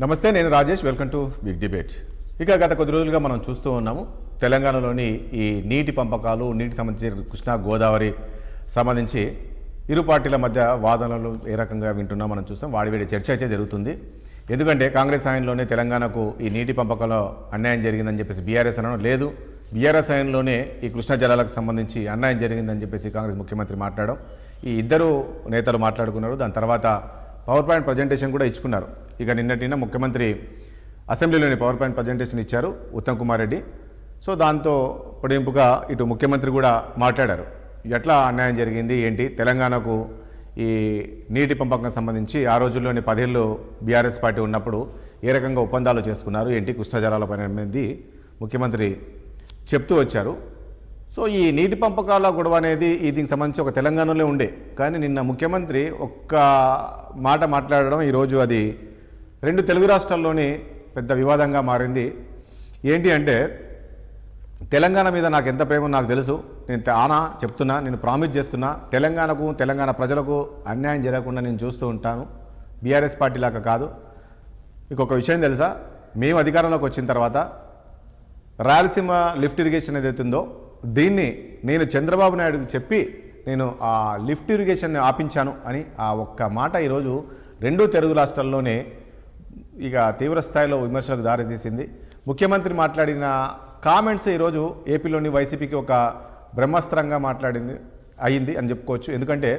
నమస్తే, నేను Rajesh. Welcome to big debate. ఇక గత కొద్ది రోజులుగా మనం చూస్తూ ఉన్నాము తెలంగాణలోని ఈ నీటి పంపకాలు, నీటి సంబంధించి కృష్ణా గోదావరి సంబంధించి ఇరు పార్టీల మధ్య వాదనలు ఏ రకంగా వింటున్నా మనం చూస్తాం. వాడివేడి చర్చ అయితే జరుగుతుంది. ఎందుకంటే కాంగ్రెస్ హయాంలోనే తెలంగాణకు ఈ నీటి పంపకంలో అన్యాయం జరిగిందని చెప్పేసి బీఆర్ఎస్ అనడం లేదు. బీఆర్ఎస్ హయాంలోనే ఈ కృష్ణా జలాలకు సంబంధించి అన్యాయం జరిగిందని చెప్పేసి కాంగ్రెస్ ముఖ్యమంత్రి మాట్లాడడం, ఈ ఇద్దరు నేతలు మాట్లాడుకున్నారు. దాని తర్వాత పవర్ పాయింట్ ప్రజెంటేషన్ కూడా ఇచ్చుకున్నారు. ఇక నిన్న ముఖ్యమంత్రి అసెంబ్లీలోని పవర్ పాయింట్ ప్రజెంటేషన్ ఇచ్చారు ఉత్తమ్ కుమార్ రెడ్డి. సో దాంతో పొడిగింపుగా ఇటు ముఖ్యమంత్రి కూడా మాట్లాడారు. ఎట్లా అన్యాయం జరిగింది ఏంటి, తెలంగాణకు ఈ నీటి పంపకం సంబంధించి ఆ రోజుల్లోని 10 ఏళ్ళు బీఆర్ఎస్ పార్టీ ఉన్నప్పుడు ఏ రకంగా ఒప్పందాలు చేసుకున్నారు ఏంటి, కృష్ణా జలాలపైన అనేది ముఖ్యమంత్రి చెప్తూ వచ్చారు. సో ఈ నీటి పంపకాల గొడవ అనేది దీనికి సంబంధించి ఒక తెలంగాణలో ఉండే, కానీ నిన్న ముఖ్యమంత్రి ఒక్క మాట మాట్లాడడం ఈరోజు అది 2 తెలుగు రాష్ట్రాల్లోని పెద్ద వివాదంగా మారింది. ఏంటి అంటే, తెలంగాణ మీద నాకు ఎంత ప్రేమో నాకు తెలుసు, నేను చెప్తున్నా, నేను ప్రామిస్ చేస్తున్నా, తెలంగాణకు, తెలంగాణ ప్రజలకు అన్యాయం జరగకుండా నేను చూస్తూ ఉంటాను. బీఆర్ఎస్ పార్టీ లాగా కాదు. ఇంకొక విషయం తెలుసా, మేము అధికారంలోకి వచ్చిన తర్వాత రాయలసీమ లిఫ్ట్ ఇరిగేషన్ ఏదైతుందో దీన్ని నేను చంద్రబాబు నాయుడుకి చెప్పి నేను ఆ లిఫ్ట్ ఇరిగేషన్ని ఆపించాను అని ఆ ఒక్క మాట ఈరోజు 2 తెలుగు రాష్ట్రాల్లోనే ఇక తీవ్రస్థాయిలో విమర్శలకు దారితీసింది. ముఖ్యమంత్రి మాట్లాడిన కామెంట్స్ ఈరోజు ఏపీలోని వైసీపీకి ఒక బ్రహ్మాస్త్రంగా అయింది అని చెప్పుకోవచ్చు. ఎందుకంటే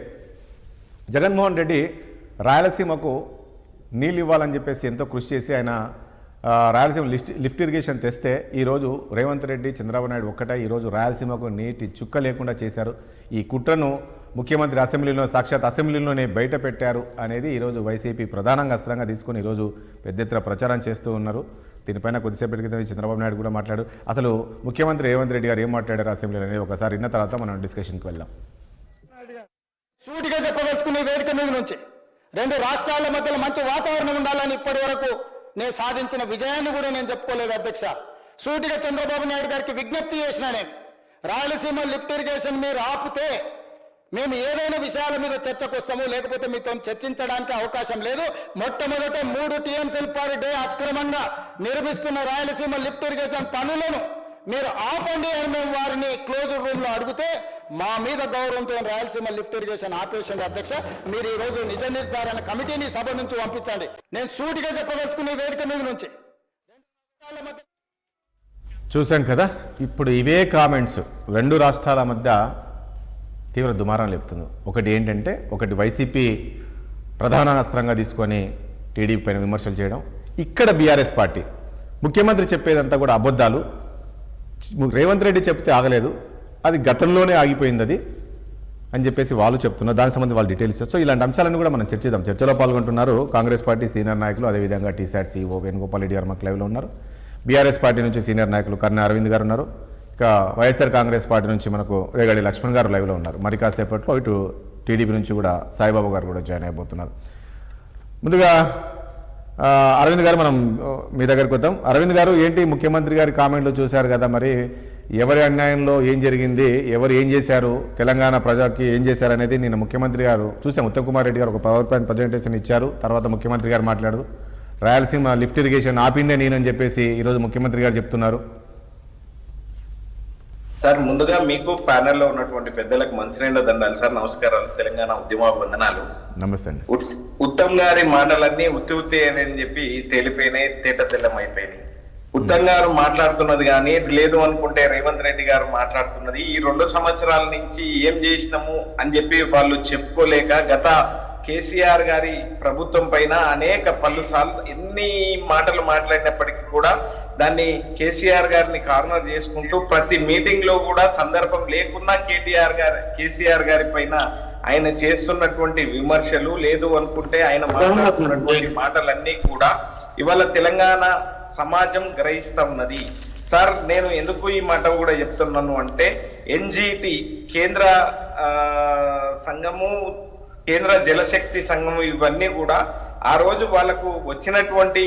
జగన్మోహన్ రెడ్డి రాయలసీమకు నీళ్ళు ఇవ్వాలని చెప్పేసి ఎంతో కృషి చేసి ఆయన రాయలసీమ లిఫ్ట్ ఇరిగేషన్ తెస్తే ఈరోజు రేవంత్ రెడ్డి, చంద్రబాబు నాయుడు ఒక్కటే ఈరోజు రాయలసీమకు నీటి చుక్క లేకుండా చేశారు. ఈ కుట్రను ముఖ్యమంత్రి సాక్షాత్ అసెంబ్లీలోనే బయట పెట్టారు అనేది ఈరోజు వైసీపీ ప్రధానంగా అస్త్రంగా తీసుకొని ఈరోజు పెద్ద ఎత్తున ప్రచారం చేస్తూ ఉన్నారు. దీనిపైన కొద్దిసేపటి క్రితం చంద్రబాబు నాయుడు కూడా మాట్లాడు. అసలు ముఖ్యమంత్రి రేవంత్ రెడ్డి గారు ఏం మాట్లాడారు అసెంబ్లీలో అనేది ఒకసారి విన్న తర్వాత మనం డిస్కషన్కి వెళ్దాం. సూటిగా చెప్పదలుచుకునే వేదిక మీద నుంచి 2 రాష్ట్రాల మధ్యలో మంచి వాతావరణం ఉండాలని ఇప్పటి వరకు నేను సాధించిన విజయాన్ని కూడా నేను చెప్పుకోలేదు అధ్యక్ష. సూటిగా చంద్రబాబు నాయుడు గారికి విజ్ఞప్తి చేసిన నేను, రాయలసీమ లిఫ్ట్ ఇరిగేషన్ మీరు ఆపితే మేము ఏదైనా విషయాల మీద చర్చకు వస్తాము, లేకపోతే మీతో చర్చించడానికి అవకాశం లేదు. మొట్టమొదట 3 టీఎంసీల పర్ డే అక్రమంగా నిర్మిస్తున్న రాయలసీమ లిఫ్ట్ ఇరిగేషన్ పనులను మీరు ఆపండి అని మేము వారిని క్లోజ్ రూమ్లో అడిగితే మా మీద గౌరవంతో రాయలసీమ లిఫ్ట్ ఇరిగేషన్ ఆపేషండి అధ్యక్ష. మీరు ఈరోజు నిజ నిర్ధారణ కమిటీని సభ నుంచి పంపించండి. నేను సూటిగా చెప్పదలుచుకునే వేదిక మీద నుంచి చూశాం కదా. ఇప్పుడు ఇవే కామెంట్స్ 2 రాష్ట్రాల మధ్య తీవ్ర దుమారం లేపుతుంది. ఒకటి ఏంటంటే, ఒకటి వైసీపీ ప్రధాన అస్త్రంగా తీసుకొని టీడీపీ పైన విమర్శలు చేయడం, ఇక్కడ బీఆర్ఎస్ పార్టీ ముఖ్యమంత్రి చెప్పేదంతా కూడా అబద్ధాలు, రేవంత్ రెడ్డి చెప్తే ఆగలేదు, అది గతంలోనే ఆగిపోయింది అది అని చెప్పేసి వాళ్ళు చెప్తున్నారు. దానికి సంబంధించి వాళ్ళు డీటెయిల్స్ ఇస్తారు. సో ఇలాంటి అంశాలను కూడా మనం చర్చిద్దాం. చర్చలో పాల్గొంటున్నారు కాంగ్రెస్ పార్టీ సీనియర్ నాయకులు, అదేవిధంగా టీసాట్ CEO వేణుగోపాల్ రెడ్డి గారు మాకు లైవ్లో ఉన్నారు. బీఆర్ఎస్ పార్టీ నుంచి సీనియర్ నాయకులు కర్ణ అరవింద్ గారు ఉన్నారు. ఇక వైఎస్ఆర్ కాంగ్రెస్ పార్టీ నుంచి మనకు రేగడి లక్ష్మణ్ గారు లైవ్లో ఉన్నారు. మరి కాసేపట్లో ఇటు టీడీపీ నుంచి కూడా సాయిబాబు గారు కూడా జాయిన్ అయిపోతున్నారు. ముందుగా అరవింద్ గారు, మనం మీ దగ్గరికి వద్దాం. అరవింద్ గారు, ఏంటి ముఖ్యమంత్రి గారి కామెంట్లు చూశారు కదా, మరి ఎవరి అన్యాయంలో ఏం జరిగింది, ఎవరు ఏం చేశారు, తెలంగాణ ప్రజలకి ఏం చేశారు అనేది నిన్న ముఖ్యమంత్రి గారు చూసాం. ఉత్తమ్ కుమార్ రెడ్డి గారు ఒక పవర్ పాయింట్ ప్రజెంటేషన్ ఇచ్చారు. తర్వాత ముఖ్యమంత్రి గారు మాట్లాడారు. రాయలసీమ లిఫ్ట్ ఇరిగేషన్ ఆపిందే నేనని చెప్పేసి ఈరోజు ముఖ్యమంత్రి గారు చెప్తున్నారు. సార్, ముందుగా మీకు ప్యానెల్లో ఉన్నటువంటి పెద్దలకు మంచినీళ్ళ దండాలు సార్. నమస్కారాలు, తెలంగాణ ఉద్యమాభివందనాలు. నమస్తే అండి. ఉత్తమ్ గారి మాటలన్నీ ఉత్తి అని చెప్పి తేలిపోయినాయి, తేట తెల్లం అయిపోయినాయి. ఉత్తమ్ గారు మాట్లాడుతున్నది కానీ లేదు అనుకుంటే రేవంత్ రెడ్డి గారు మాట్లాడుతున్నది ఈ 2 సంవత్సరాల నుంచి ఏం చేసినాము అని చెప్పి వాళ్ళు చెప్పుకోలేక గత కేసీఆర్ గారి ప్రభుత్వం పైన అనేక పలుసార్లు ఎన్ని మాటలు మాట్లాడినప్పటికీ కూడా దాన్ని కేసీఆర్ గారిని కార్నర్ చేసుకుంటూ ప్రతి మీటింగ్ లో కూడా సందర్భం లేకున్నా కేసీఆర్ గారి పైన ఆయన చేస్తున్నటువంటి విమర్శలు, లేదు అనుకుంటే ఆయన మాట్లాడుతున్నటువంటి మాటలన్నీ కూడా ఇవాళ తెలంగాణ సమాజం గ్రహిస్తా ఉన్నది. సార్, నేను ఎందుకు ఈ మాట కూడా చెప్తున్నాను అంటే, ఎన్జిటి కేంద్ర సంఘము, కేంద్ర జలశక్తి సంఘము, ఇవన్నీ కూడా ఆ రోజు వాళ్ళకు వచ్చినటువంటి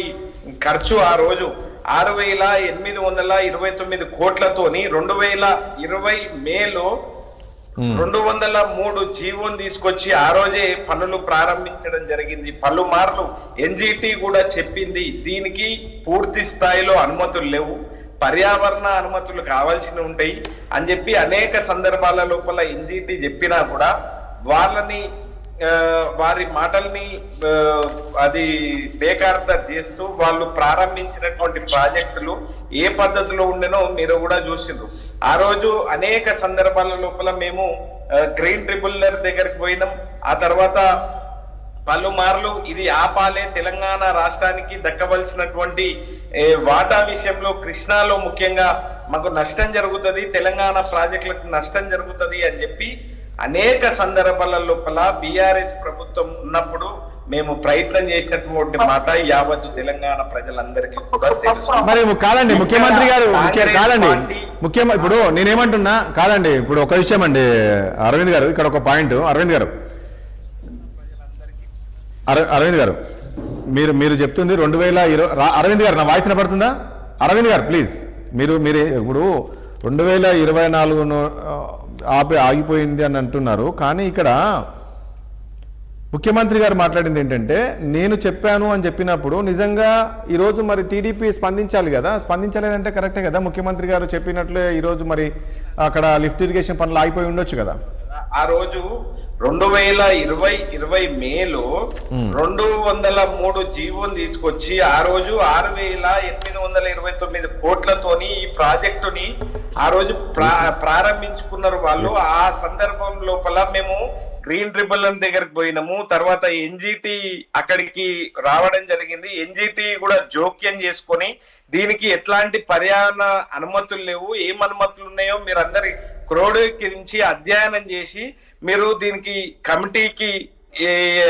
ఖర్చు ఆ రోజు 6,829 కోట్లతోని 2020 మేలో 203 జీవోని తీసుకొచ్చి ఆ రోజే పనులు ప్రారంభించడం జరిగింది. పలుమార్లు ఎన్జిటి కూడా చెప్పింది దీనికి పూర్తి స్థాయిలో అనుమతులు లేవు, పర్యావరణ అనుమతులు కావాల్సి ఉంటాయి అని చెప్పి అనేక సందర్భాల లోపల ఎన్జిటి చెప్పినా కూడా వారి మాటల్ని అది బేఖాతరు చేస్తూ వాళ్ళు ప్రారంభించినటువంటి ప్రాజెక్టులు ఏ పద్ధతిలో ఉండేనో మీరు కూడా చూసిండ్రు. ఆ రోజు అనేక సందర్భాల లోపల మేము గ్రీన్ ట్రిబ్యునల్ దగ్గరికి పోయినాం. ఆ తర్వాత పలుమార్లు ఇది ఆపాలే, తెలంగాణ రాష్ట్రానికి దక్కవలసినటువంటి వాటా విషయంలో కృష్ణాలో ముఖ్యంగా మాకు నష్టం జరుగుతుంది, తెలంగాణ ప్రాజెక్టులకు నష్టం జరుగుతుంది అని చెప్పి అనేక సందర్భాల లోపల బీఆర్ఎస్ ప్రభుత్వం ఉన్నప్పుడు మేము ప్రయత్నం చేసినటువంటి మాట యావత్తు తెలంగాణ ప్రజలందరికీ కూడా తెలుసు. మరి కాదండి ముఖ్యమంత్రి గారు కాదండి ఇప్పుడు నేనేమంటున్నా కాదండి, ఇప్పుడు ఒక విషయం అండి అరవింద్ గారు, ఇక్కడ ఒక పాయింట్. అరవింద్ గారు మీరు చెప్తుంది 2020. అరవింద్ గారు నా వాయిస్ వినపడుతుందా? అరవింద్ గారు ప్లీజ్ మీరు ఇప్పుడు 2024 ఆగిపోయింది అని అంటున్నారు, కానీ ఇక్కడ ముఖ్యమంత్రి గారు మాట్లాడింది ఏంటంటే నేను చెప్పాను అని చెప్పినప్పుడు నిజంగా ఈరోజు మరి టీడీపీ స్పందించాలి కదా, స్పందించలేదంటే కరెక్టే కదా. ముఖ్యమంత్రి గారు చెప్పినట్లే ఈరోజు మరి అక్కడ లిఫ్ట్ ఇరిగేషన్ పనులు ఆగిపోయి ఉండొచ్చు కదా. ఆ రోజు 2020 మేలో 203 జీవోని తీసుకొచ్చి ఆ రోజు 6,829 కోట్లతోని ఈ ప్రాజెక్టుని ఆ రోజు ప్రారంభించుకున్నారు వాళ్ళు. ఆ సందర్భం లోపల మేము గ్రీన్ ట్రిబ్యునల్ దగ్గరికి పోయినాము. తర్వాత ఎన్జిటి అక్కడికి రావడం జరిగింది. ఎన్జిటి కూడా జోక్యం చేసుకొని దీనికి ఎట్లాంటి పర్యావరణ అనుమతులు లేవు, ఏం అనుమతులు ఉన్నాయో మీరు అందరి క్రోడీకరించి అధ్యయనం చేసి మీరు దీనికి కమిటీకి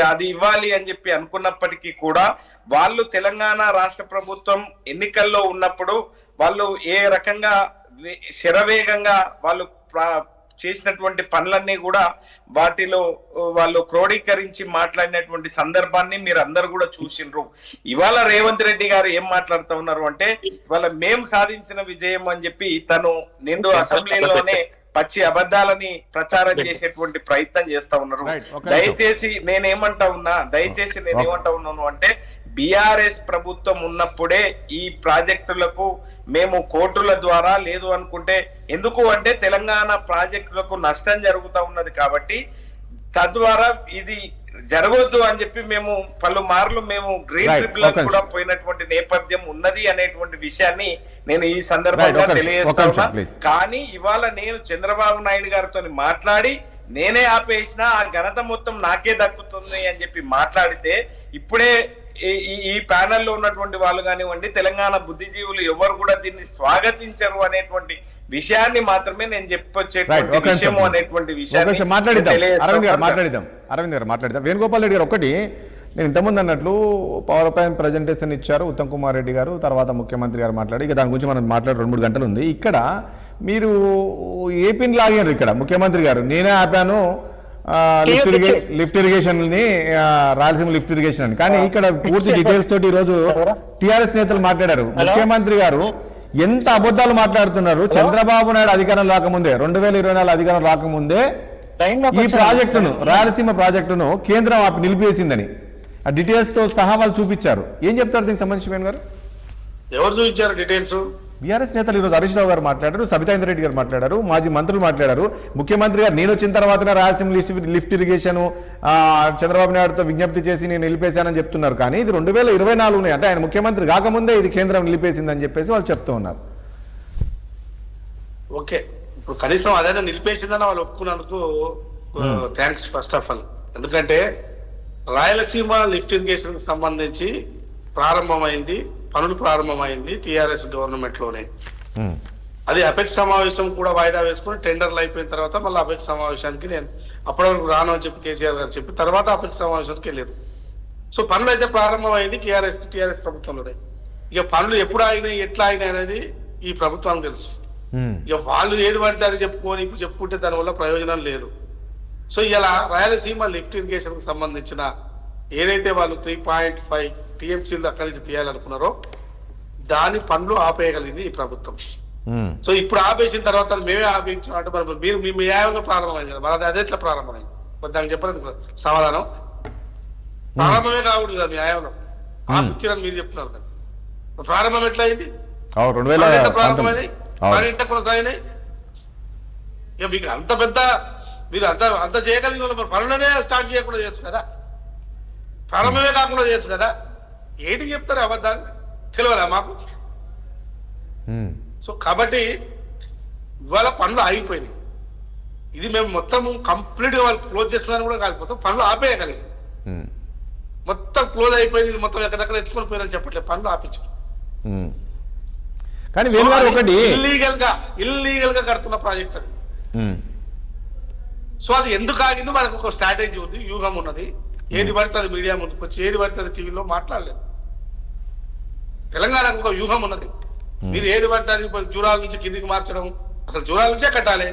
అది ఇవ్వాలి అని చెప్పి అనుకున్నప్పటికీ కూడా వాళ్ళు తెలంగాణ రాష్ట్ర ప్రభుత్వం ఎన్నికల్లో ఉన్నప్పుడు వాళ్ళు ఏ రకంగా శరవేగంగా వాళ్ళు చేసినటువంటి పనులన్నీ కూడా వాటిలో వాళ్ళు క్రోడీకరించి మాట్లాడినటువంటి సందర్భాన్ని మీరు అందరు కూడా చూసిండ్రు. ఇవాళ రేవంత్ రెడ్డి గారు ఏం మాట్లాడుతూ ఉన్నారు అంటే ఇవాళ మేము సాధించిన విజయం అని చెప్పి తను నిండు అసెంబ్లీలోనే పచ్చి అబద్ధాలని ప్రచారం చేసేటువంటి ప్రయత్నం చేస్తా ఉన్నారు. దయచేసి నేనేమంటా ఉన్నాను అంటే బీఆర్ఎస్ ప్రభుత్వం ఉన్నప్పుడే ఈ ప్రాజెక్టులకు మేము కోర్టుల ద్వారా లేదు అనుకుంటే ఎందుకు అంటే తెలంగాణ ప్రాజెక్టులకు నష్టం జరుగుతూ ఉన్నది కాబట్టి తద్వారా ఇది జరగొద్దు అని చెప్పి మేము పలుమార్లు మేము గ్రీన్ ట్రిబ్యునల్ కూడా పోయినటువంటి నేపథ్యం ఉన్నది అనేటువంటి విషయాన్ని నేను ఈ సందర్భంగా తెలియజేస్తా. కానీ ఇవాళ నేను చంద్రబాబు నాయుడు గారితో మాట్లాడి నేనే ఆపేసిన ఆ ఘనత మొత్తం నాకే దక్కుతుంది అని చెప్పి మాట్లాడితే ఇప్పుడే ఈ ప్యానెల్లో ఉన్నటువంటి వాళ్ళు కానివ్వండి తెలంగాణ బుద్ధిజీవులు ఎవరు కూడా దీన్ని స్వాగతించరు అనేటువంటి విషయాన్ని మాత్రమే నేను చెప్పొచ్చేటువంటి విషయము అనేటువంటి విషయాన్ని మాట్లాడిద్దాం. వేణుగోపాల్ రెడ్డి గారు ఒకటి నేను ఇంతకుముందు అన్నట్లు పవర్ పాయింట్ ప్రజెంటేషన్ ఇచ్చారు ఉత్తమ్ కుమార్ రెడ్డి గారు, తర్వాత ముఖ్యమంత్రి గారు మాట్లాడి ఇక దాని గురించి మనం మాట్లాడి 2-3 గంటలు ఉంది. ఇక్కడ మీరు ఏపీని లాగారు, ఇక్కడ ముఖ్యమంత్రి గారు నేనే ఆపాను లిఫ్ట్ ఇరిగేషన్ ని, రాయలసీమ లిఫ్ట్ ఇరిగేషన్ అని. కానీ ఇక్కడ పూర్తి డీటెయిల్స్ తోటి ఈ రోజు టీఆర్ఎస్ నేతలు మాట్లాడారు. ముఖ్యమంత్రి గారు ఎంత అబద్ధాలు మాట్లాడుతున్నారు. చంద్రబాబు నాయుడు అధికారం రాకముందే 2024 అధికారం రాకముందే ఈ ప్రాజెక్టును రాయలసీమ ప్రాజెక్టును కేంద్రం నిలిపివేసిందని ఆ డీటెయిల్స్ తో సహా వాళ్ళు చూపించారు. ఏం చెప్తారు దీనికి సంబంధించి వేణు గారు? ఎవరు చూపించారు డీటెయిల్స్? బీఆర్ఎస్ నేతలు ఈరోజు హరీష్ రావు గారు మాట్లాడారు, సబితా ఇంద్రెడ్డి గారు మాట్లాడారు, మాజీ మంత్రులు మాట్లాడారు. ముఖ్యమంత్రి గారు నేను వచ్చిన తర్వాత రాయలసీమ లిఫ్ట్ ఇరిగేషన్ చంద్రబాబు నాయుడుతో విజ్ఞప్తి చేసి నేను నిలిపేశానని చెప్తున్నారు. కానీ ఇది 2024 అంటే ఆయన ముఖ్యమంత్రి కాకముందే ఇది కేంద్రం నిలిపేసిందని చెప్పేసి వాళ్ళు చెప్తూ ఉన్నారు. ఓకే, ఇప్పుడు కనీసం అదైనా నిలిపేసిందని వాళ్ళు ఒప్పుకున్నందుకు థ్యాంక్స్ ఫస్ట్ ఆఫ్ ఆల్. ఎందుకంటే రాయలసీమ లిఫ్ట్ ఇరిగేషన్ సంబంధించి పనులు ప్రారంభమైంది టీఆర్ఎస్ గవర్నమెంట్ లోనే. అది అపెక్స్ సమావేశం కూడా వాయిదా వేసుకుని టెండర్లు అయిపోయిన తర్వాత మళ్ళీ అపెక్స్ సమావేశానికి నేను అప్పటి వరకు రాను అని చెప్పి కేసీఆర్ గారు చెప్పి తర్వాత అపెక్స్ సమావేశానికి వెళ్ళారు. సో పనులు అయితే ప్రారంభమైంది టీఆర్ఎస్ ప్రభుత్వంలోనే. ఇక పనులు ఎప్పుడు ఆగినాయి ఎట్లా ఆగినాయి అనేది ఈ ప్రభుత్వానికి తెలుసు. ఇక వాళ్ళు ఏది పడితే అది ఇప్పుడు చెప్పుకుంటే దానివల్ల ప్రయోజనం లేదు. సో ఇలా రాయలసీమ లిఫ్ట్ ఇరిగేషన్ కు సంబంధించిన ఏదైతే వాళ్ళు 3.5 టీఎంసీలు అక్కడి నుంచి తీయాలనుకున్నారో దాని పనులు ఆపేయగలిగింది ఈ ప్రభుత్వం. సో ఇప్పుడు ఆపేసిన తర్వాత అది మేమే ఆపేయించాం అంటే మరి మీరు మీ న్యాయంగా ప్రారంభమైంది కదా, మరి అది ఎట్లా ప్రారంభమైంది? మరి దానికి చెప్పలేదు సమాధానం. ప్రారంభమే కాకూడదు కదా మీ న్యాయంలో, ఆపిచ్చిరని మీరు చెప్తున్నారు కదా, ప్రారంభం ఎట్లా అయింది? 2019 ప్రారంభమైనాయి, మరి ఇంట కొనసాగినాయి. ఇక మీకు అంత పెద్ద మీరు అంత చేయగలిగిన వాళ్ళు మరి పనులనే స్టార్ట్ చేయకుండా చేయొచ్చు కదా, ప్రారంభమే కాకుండా చేయొచ్చు కదా. ఏంటి చెప్తారు అబద్ధాలు? తెలియదా మాకు? సో కాబట్టి ఇవాళ పనులు ఆగిపోయినాయి. ఇది మేము మొత్తం కంప్లీట్గా వాళ్ళు క్లోజ్ చేసుకున్నాను కూడా కాదు, మొత్తం పనులు ఆపేయగలిగి మొత్తం క్లోజ్ అయిపోయింది. ఇది మొత్తం ఎక్కడెక్కడ ఎత్తుకొని పోయినని చెప్పట్లేదు, పనులు ఆపించారు. కానీ వేణుగారు ఒకటి ఇల్లీగల్ గా కడుతున్న ప్రాజెక్ట్ అది. సో అది ఎందుకు ఆగిందో మనకు ఒక స్ట్రాటజీ ఉంది, వ్యూహం ఉన్నది. ఏది పడితే అది మీడియా ముందుకు వచ్చి, ఏది పడితే అది టీవీలో మాట్లాడలేదు. తెలంగాణకు ఒక వ్యూహం ఉన్నది. మీరు ఏది పడితే అది జూరాల నుంచి కిందికి మార్చడం, అసలు జూరాల నుంచే కట్టాలి.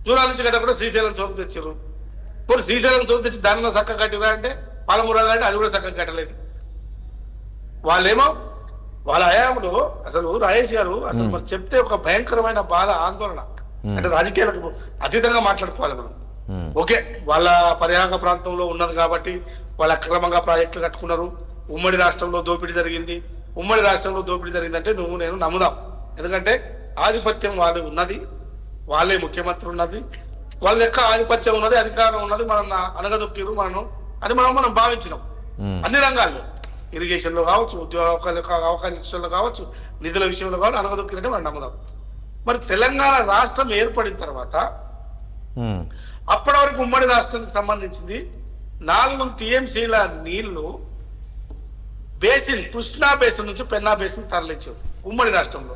జూరాల నుంచి కట్టకుండా శ్రీశైలం చోటు తెచ్చారు. మరి శ్రీశైలం చోటు తెచ్చి దానిలో చక్కగా కట్టిరా అంటే పాలమూర అంటే అది కూడా చక్కగా కట్టలేదు. వాళ్ళేమో వాళ్ళ హయాంలో అసలు రాజేష్ గారు అసలు మరి చెప్తే ఒక భయంకరమైన బాధ, ఆందోళన. అంటే రాజకీయాలకు అతీతంగా మాట్లాడుకోవాలి మనం. ఓకే, వాళ్ళ పరిహార ప్రాంతంలో ఉన్నది కాబట్టి వాళ్ళు అక్రమంగా ప్రాజెక్టులు కట్టుకున్నారు. ఉమ్మడి రాష్ట్రంలో దోపిడీ జరిగింది. ఉమ్మడి రాష్ట్రంలో దోపిడీ జరిగిందంటే నేను నమ్ముదాం. ఎందుకంటే ఆధిపత్యం వాళ్ళు ఉన్నది, వాళ్ళే ముఖ్యమంత్రి ఉన్నది, వాళ్ళ యొక్క ఆధిపత్యం ఉన్నది, అధికారం ఉన్నది. మనం అనగదొక్కిరు అని మనం భావించినాం. అన్ని రంగాల్లో, ఇరిగేషన్ లో కావచ్చు, ఉద్యోగ అవకాశ విషయంలో కావచ్చు, నిధుల విషయంలో కావచ్చు, అనగదొక్కిరంటే మనం నమ్ముదాం. మరి తెలంగాణ రాష్ట్రం ఏర్పడిన తర్వాత అప్పటి వరకు ఉమ్మడి రాష్ట్రానికి సంబంధించింది 4 TMCల నీళ్లు బేసిన్, కృష్ణా బేసిన్ నుంచి పెన్నా బేసిన్ తరలించారు ఉమ్మడి రాష్ట్రంలో.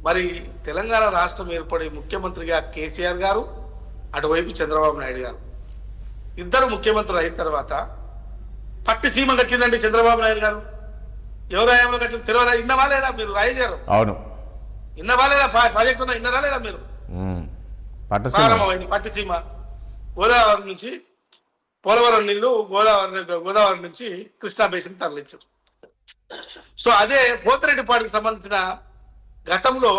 మరి తెలంగాణ రాష్ట్రం ఏర్పడి ముఖ్యమంత్రిగా కేసీఆర్ గారు, అటువైపు చంద్రబాబు నాయుడు గారు ఇద్దరు ముఖ్యమంత్రులు అయిన తర్వాత పట్టిసీమ కట్టిందండి చంద్రబాబు నాయుడు గారు. ఎవరు హయాంలో కట్టిన తెలియదా? ఇన్నవా లేదా మీరు? రాజేష్ గారు అవును, ఇన్నవా లేదా? ప్రాజెక్ట్ ఉన్నా ఇన్నరా లేదా మీరు? ప్రారంభమైంది పట్టిసీమ. గోదావరి నుంచి పోలవరం నీళ్లు గోదావరి నుంచి కృష్ణా బేసిన్ తరలించారు. సో అదే పోతిరెడ్డిపాడుకు సంబంధించిన గతంలో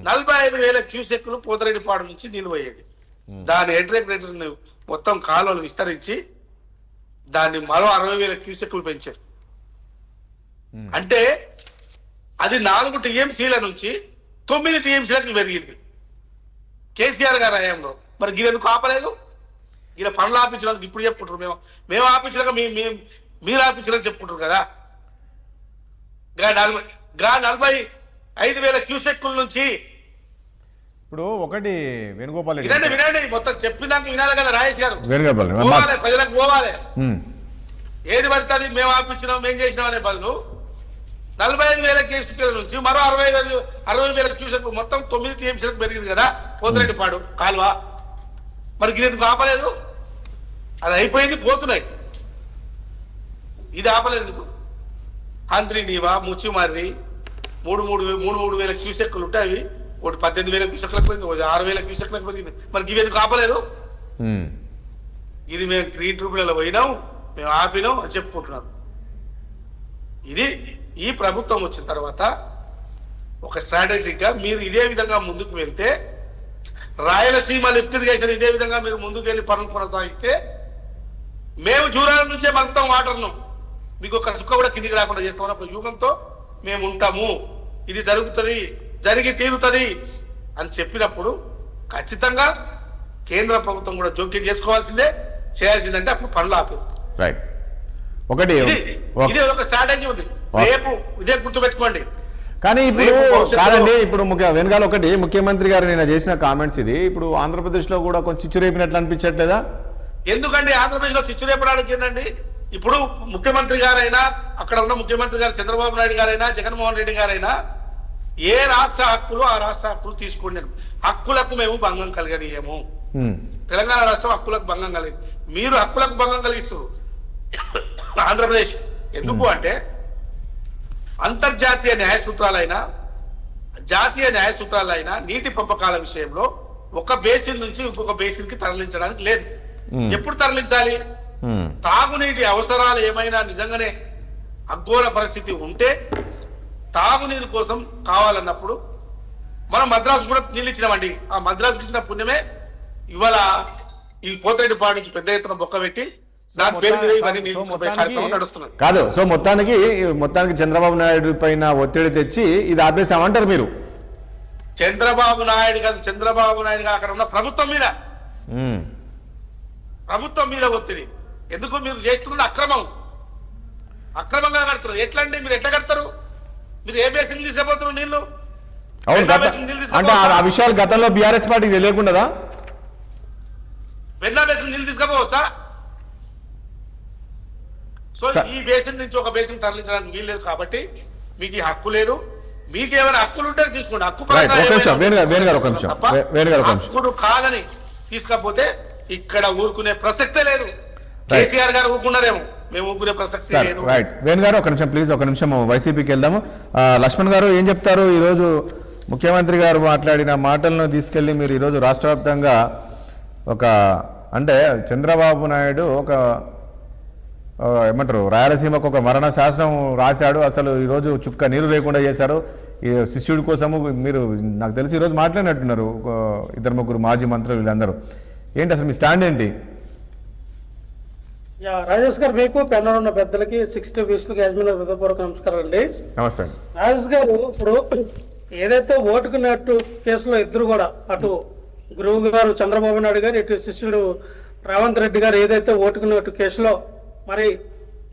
45,000 క్యూసెక్లు పోతిరెడ్డిపాడు నుంచి నీళ్ళు పోయేది. దాని హెడ్రేటర్ని మొత్తం కాలువలు విస్తరించి దాన్ని మరో 60,000 క్యూసెక్లు పెంచారు. అంటే అది 4 TMCల నుంచి 9 TMCలకు పెరిగింది కేసీఆర్ గారి హయాంలో. మరి గిరెందుకు ఆపలేదు? గిర పనులు ఆపించడానికి ఇప్పుడు చెప్పుకుంటారు. మేము ఆపించలేక మీరు ఆపించలేక చెప్పుకుంటారు కదా. 45,000 క్యూసెక్కుల నుంచి ఇప్పుడు ఒకటి వేణుగోపాల్ వినండి మొత్తం చెప్పినాక వినాలి కదా రాజేష్ గారు. వేణుగోపాల్ పోవాలి, ప్రజలకు పోవాలి. ఏది పడుతుంది మేము ఆపించినాం, మేము చేసినాం అనే బదులు 45,000 క్యూసెక్కుల నుంచి మరో 60,000 క్యూసెక్ మొత్తం 9 TMCలకు పెరిగింది కదా పోతిరెడ్డిపాడు కాలువ. మరి గిరెందుకు ఆపలేదు? అది అయిపోయింది, పోతున్నాయి. ఇది ఆపలేదు. హంద్రి నీవా, ముచ్చిమర్రి 3,000 క్యూసెక్కులు ఉంటాయి. అవి ఒకటి 18,000 క్యూసెక్లకు పోయింది, 6,000 క్యూసెక్లకు పెరిగింది. మరి గివి ఎందుకు ఆపలేదు? ఇది మేము 3 ట్రిబ్యునల్ పోయినాం, మేము ఆపినాం అని చెప్పుకుంటున్నాం. ఇది ఈ ప్రభుత్వం వచ్చిన తర్వాత ఒక స్ట్రాటజిక్గా మీరు ఇదే విధంగా ముందుకు వెళ్తే, రాయలసీమ లిఫ్ట్ ఇరిగేషన్ ఇదే విధంగా మీరు ముందుకు వెళ్ళి పనులు కొనసాగితే మేము జూరాల నుంచే మలుపుతాం వాటర్ను, మీకు ఒక చుక్క కూడా కిందికి రాకుండా చేస్తామని ఒక వ్యూహంతో మేము ఉంటాము. ఇది జరుగుతుంది, జరిగి తీరుతుంది అని చెప్పినప్పుడు ఖచ్చితంగా కేంద్ర ప్రభుత్వం కూడా జోక్యం చేసుకోవాల్సిందే, చేయాల్సిందంటే అప్పుడు పనులు ఆపేది. రైట్. ఒకటి ఇది ఒక స్ట్రాటజీ ఉంది, రేపు ఇదే గుర్తుపెట్టుకోండి. కానీ ఇప్పుడు కాదండి, ఇప్పుడు వెనకాల ఒకటి ముఖ్యమంత్రి గారు నిన్న చేసిన కామెంట్స్ ఇది ఇప్పుడు ఆంధ్రప్రదేశ్లో కూడా కొంచెం చిచ్చురేపినట్లు అనిపించట్లేదా? ఎందుకండి ఆంధ్రప్రదేశ్లో చిచ్చురేపడానికి ఏంటండి? ఇప్పుడు ముఖ్యమంత్రి గారైనా, అక్కడ ఉన్న ముఖ్యమంత్రి గారు చంద్రబాబు నాయుడు గారైనా, జగన్మోహన్ రెడ్డి గారైనా ఏ రాష్ట్ర హక్కులు ఆ రాష్ట్ర హక్కులు తీసుకోండి. హక్కులకు మేము భంగం కలగనీయము. తెలంగాణ రాష్ట్రం హక్కులకు భంగం కలిగి, మీరు హక్కులకు భంగం కలిగిస్తారు ఆంధ్రప్రదేశ్. ఎందుకు అంటే అంతర్జాతీయ న్యాయ సూత్రాలైనా జాతీయ న్యాయ సూత్రాలైనా నీటి పంపకాల విషయంలో ఒక బేసిన్ నుంచి ఇంకొక బేసిన్ కి తరలించడానికి లేదు. ఎప్పుడు తరలించాలి? తాగునీటి అవసరాలు ఏమైనా నిజంగానే అగ్గోల పరిస్థితి ఉంటే తాగునీరు కోసం కావాలన్నప్పుడు మనం మద్రాసు కూడా నీళ్ళు ఇచ్చినామండి. ఆ మద్రాసుకి ఇచ్చిన పుణ్యమే ఇవాళ ఈ పోతిరెడ్డిపాడు నుంచి పెద్ద ఎత్తున బొక్క పెట్టి దాని పేరు మీద ఇవన్నీ నీళ్ళు తీసుకుపోయే కార్యక్రమం నడుస్తున్నది. కాదు, సో మొత్తానికి చంద్రబాబు నాయుడు పైన ఒత్తిడి తెచ్చి ఇది ఆపేసామంటారు మీరు? చంద్రబాబు నాయుడు కాదు, చంద్రబాబు నాయుడు అక్కడ ఉన్న ప్రభుత్వం మీద ఒత్తిడి. ఎందుకు? మీరు చేస్తున్నది అక్రమంగా కడుతున్నారు. ఎట్లా అంటే మీరు ఎట్లా కడతారు? మీరు ఏ బేసిన్ తీసుకుపోతున్నారు నీళ్లు? అవును, అంటే ఆ విషయాలు గతంలో బీఆర్ఎస్ పార్టీకి తెలియకుండా పెన్నా బేసిన్ నీళ్ళు తీసుకుపోవచ్చా? సో ఈ బేసిన్ నుంచి ఒక బేసిన్ తరలించడానికి వీలు లేదు కాబట్టి మీకు ఈ హక్కు లేదు. మీకు ఏమైనా హక్కులు ఉంటే తీసుకోండి. హక్కులు కాదని తీసుకపోతే ఇక్కడ ఊరుకునే ప్రసక్తే లేదు. కేసీఆర్ గారు ఊరుకున్నారేమో, మేము ఊరుకునే ప్రసక్తి లేదు. రైట్. వేణు గారు ఒక నిమిషం ప్లీజ్, ఒక నిమిషం వైసీపీకి వెళ్దాము. లక్ష్మణ్ గారు ఏం చెప్తారు? ఈరోజు ముఖ్యమంత్రి గారు మాట్లాడిన మాటలను తీసుకెళ్లి మీరు ఈరోజు రాష్ట్ర వ్యాప్తంగా అంటే చంద్రబాబు నాయుడు ఏమంటారు, రాయలసీమకు ఒక మరణ శాసనం రాశాడు, అసలు ఈరోజు చుక్క నీరు లేకుండా చేశారు ఈ శిష్యుడి కోసము. మీరు నాకు తెలిసి ఈరోజు మాట్లాడినట్టున్నారు 2-3 మాజీ మంత్రులు, వీళ్ళందరూ. ఏంటి అసలు మీ స్టాండ్ ఏంటి? రాజేష్ గారు, మీకు పెన్నులు ఉన్న పెద్దలకి 60 వీసులకి యజమాని హృదయపూర్వక నమస్కారం అండి. నమస్తే. రాజేష్ గారు, ఇప్పుడు ఏదైతే ఓటుకున్నట్టు కేసులో ఇద్దరు కూడా, అటు గురువు గారు చంద్రబాబు నాయుడు గారు, ఇటు శిష్యుడు రేవంత్ రెడ్డి గారు ఏదైతే ఓటుకున్నట్టు కేసులో మరి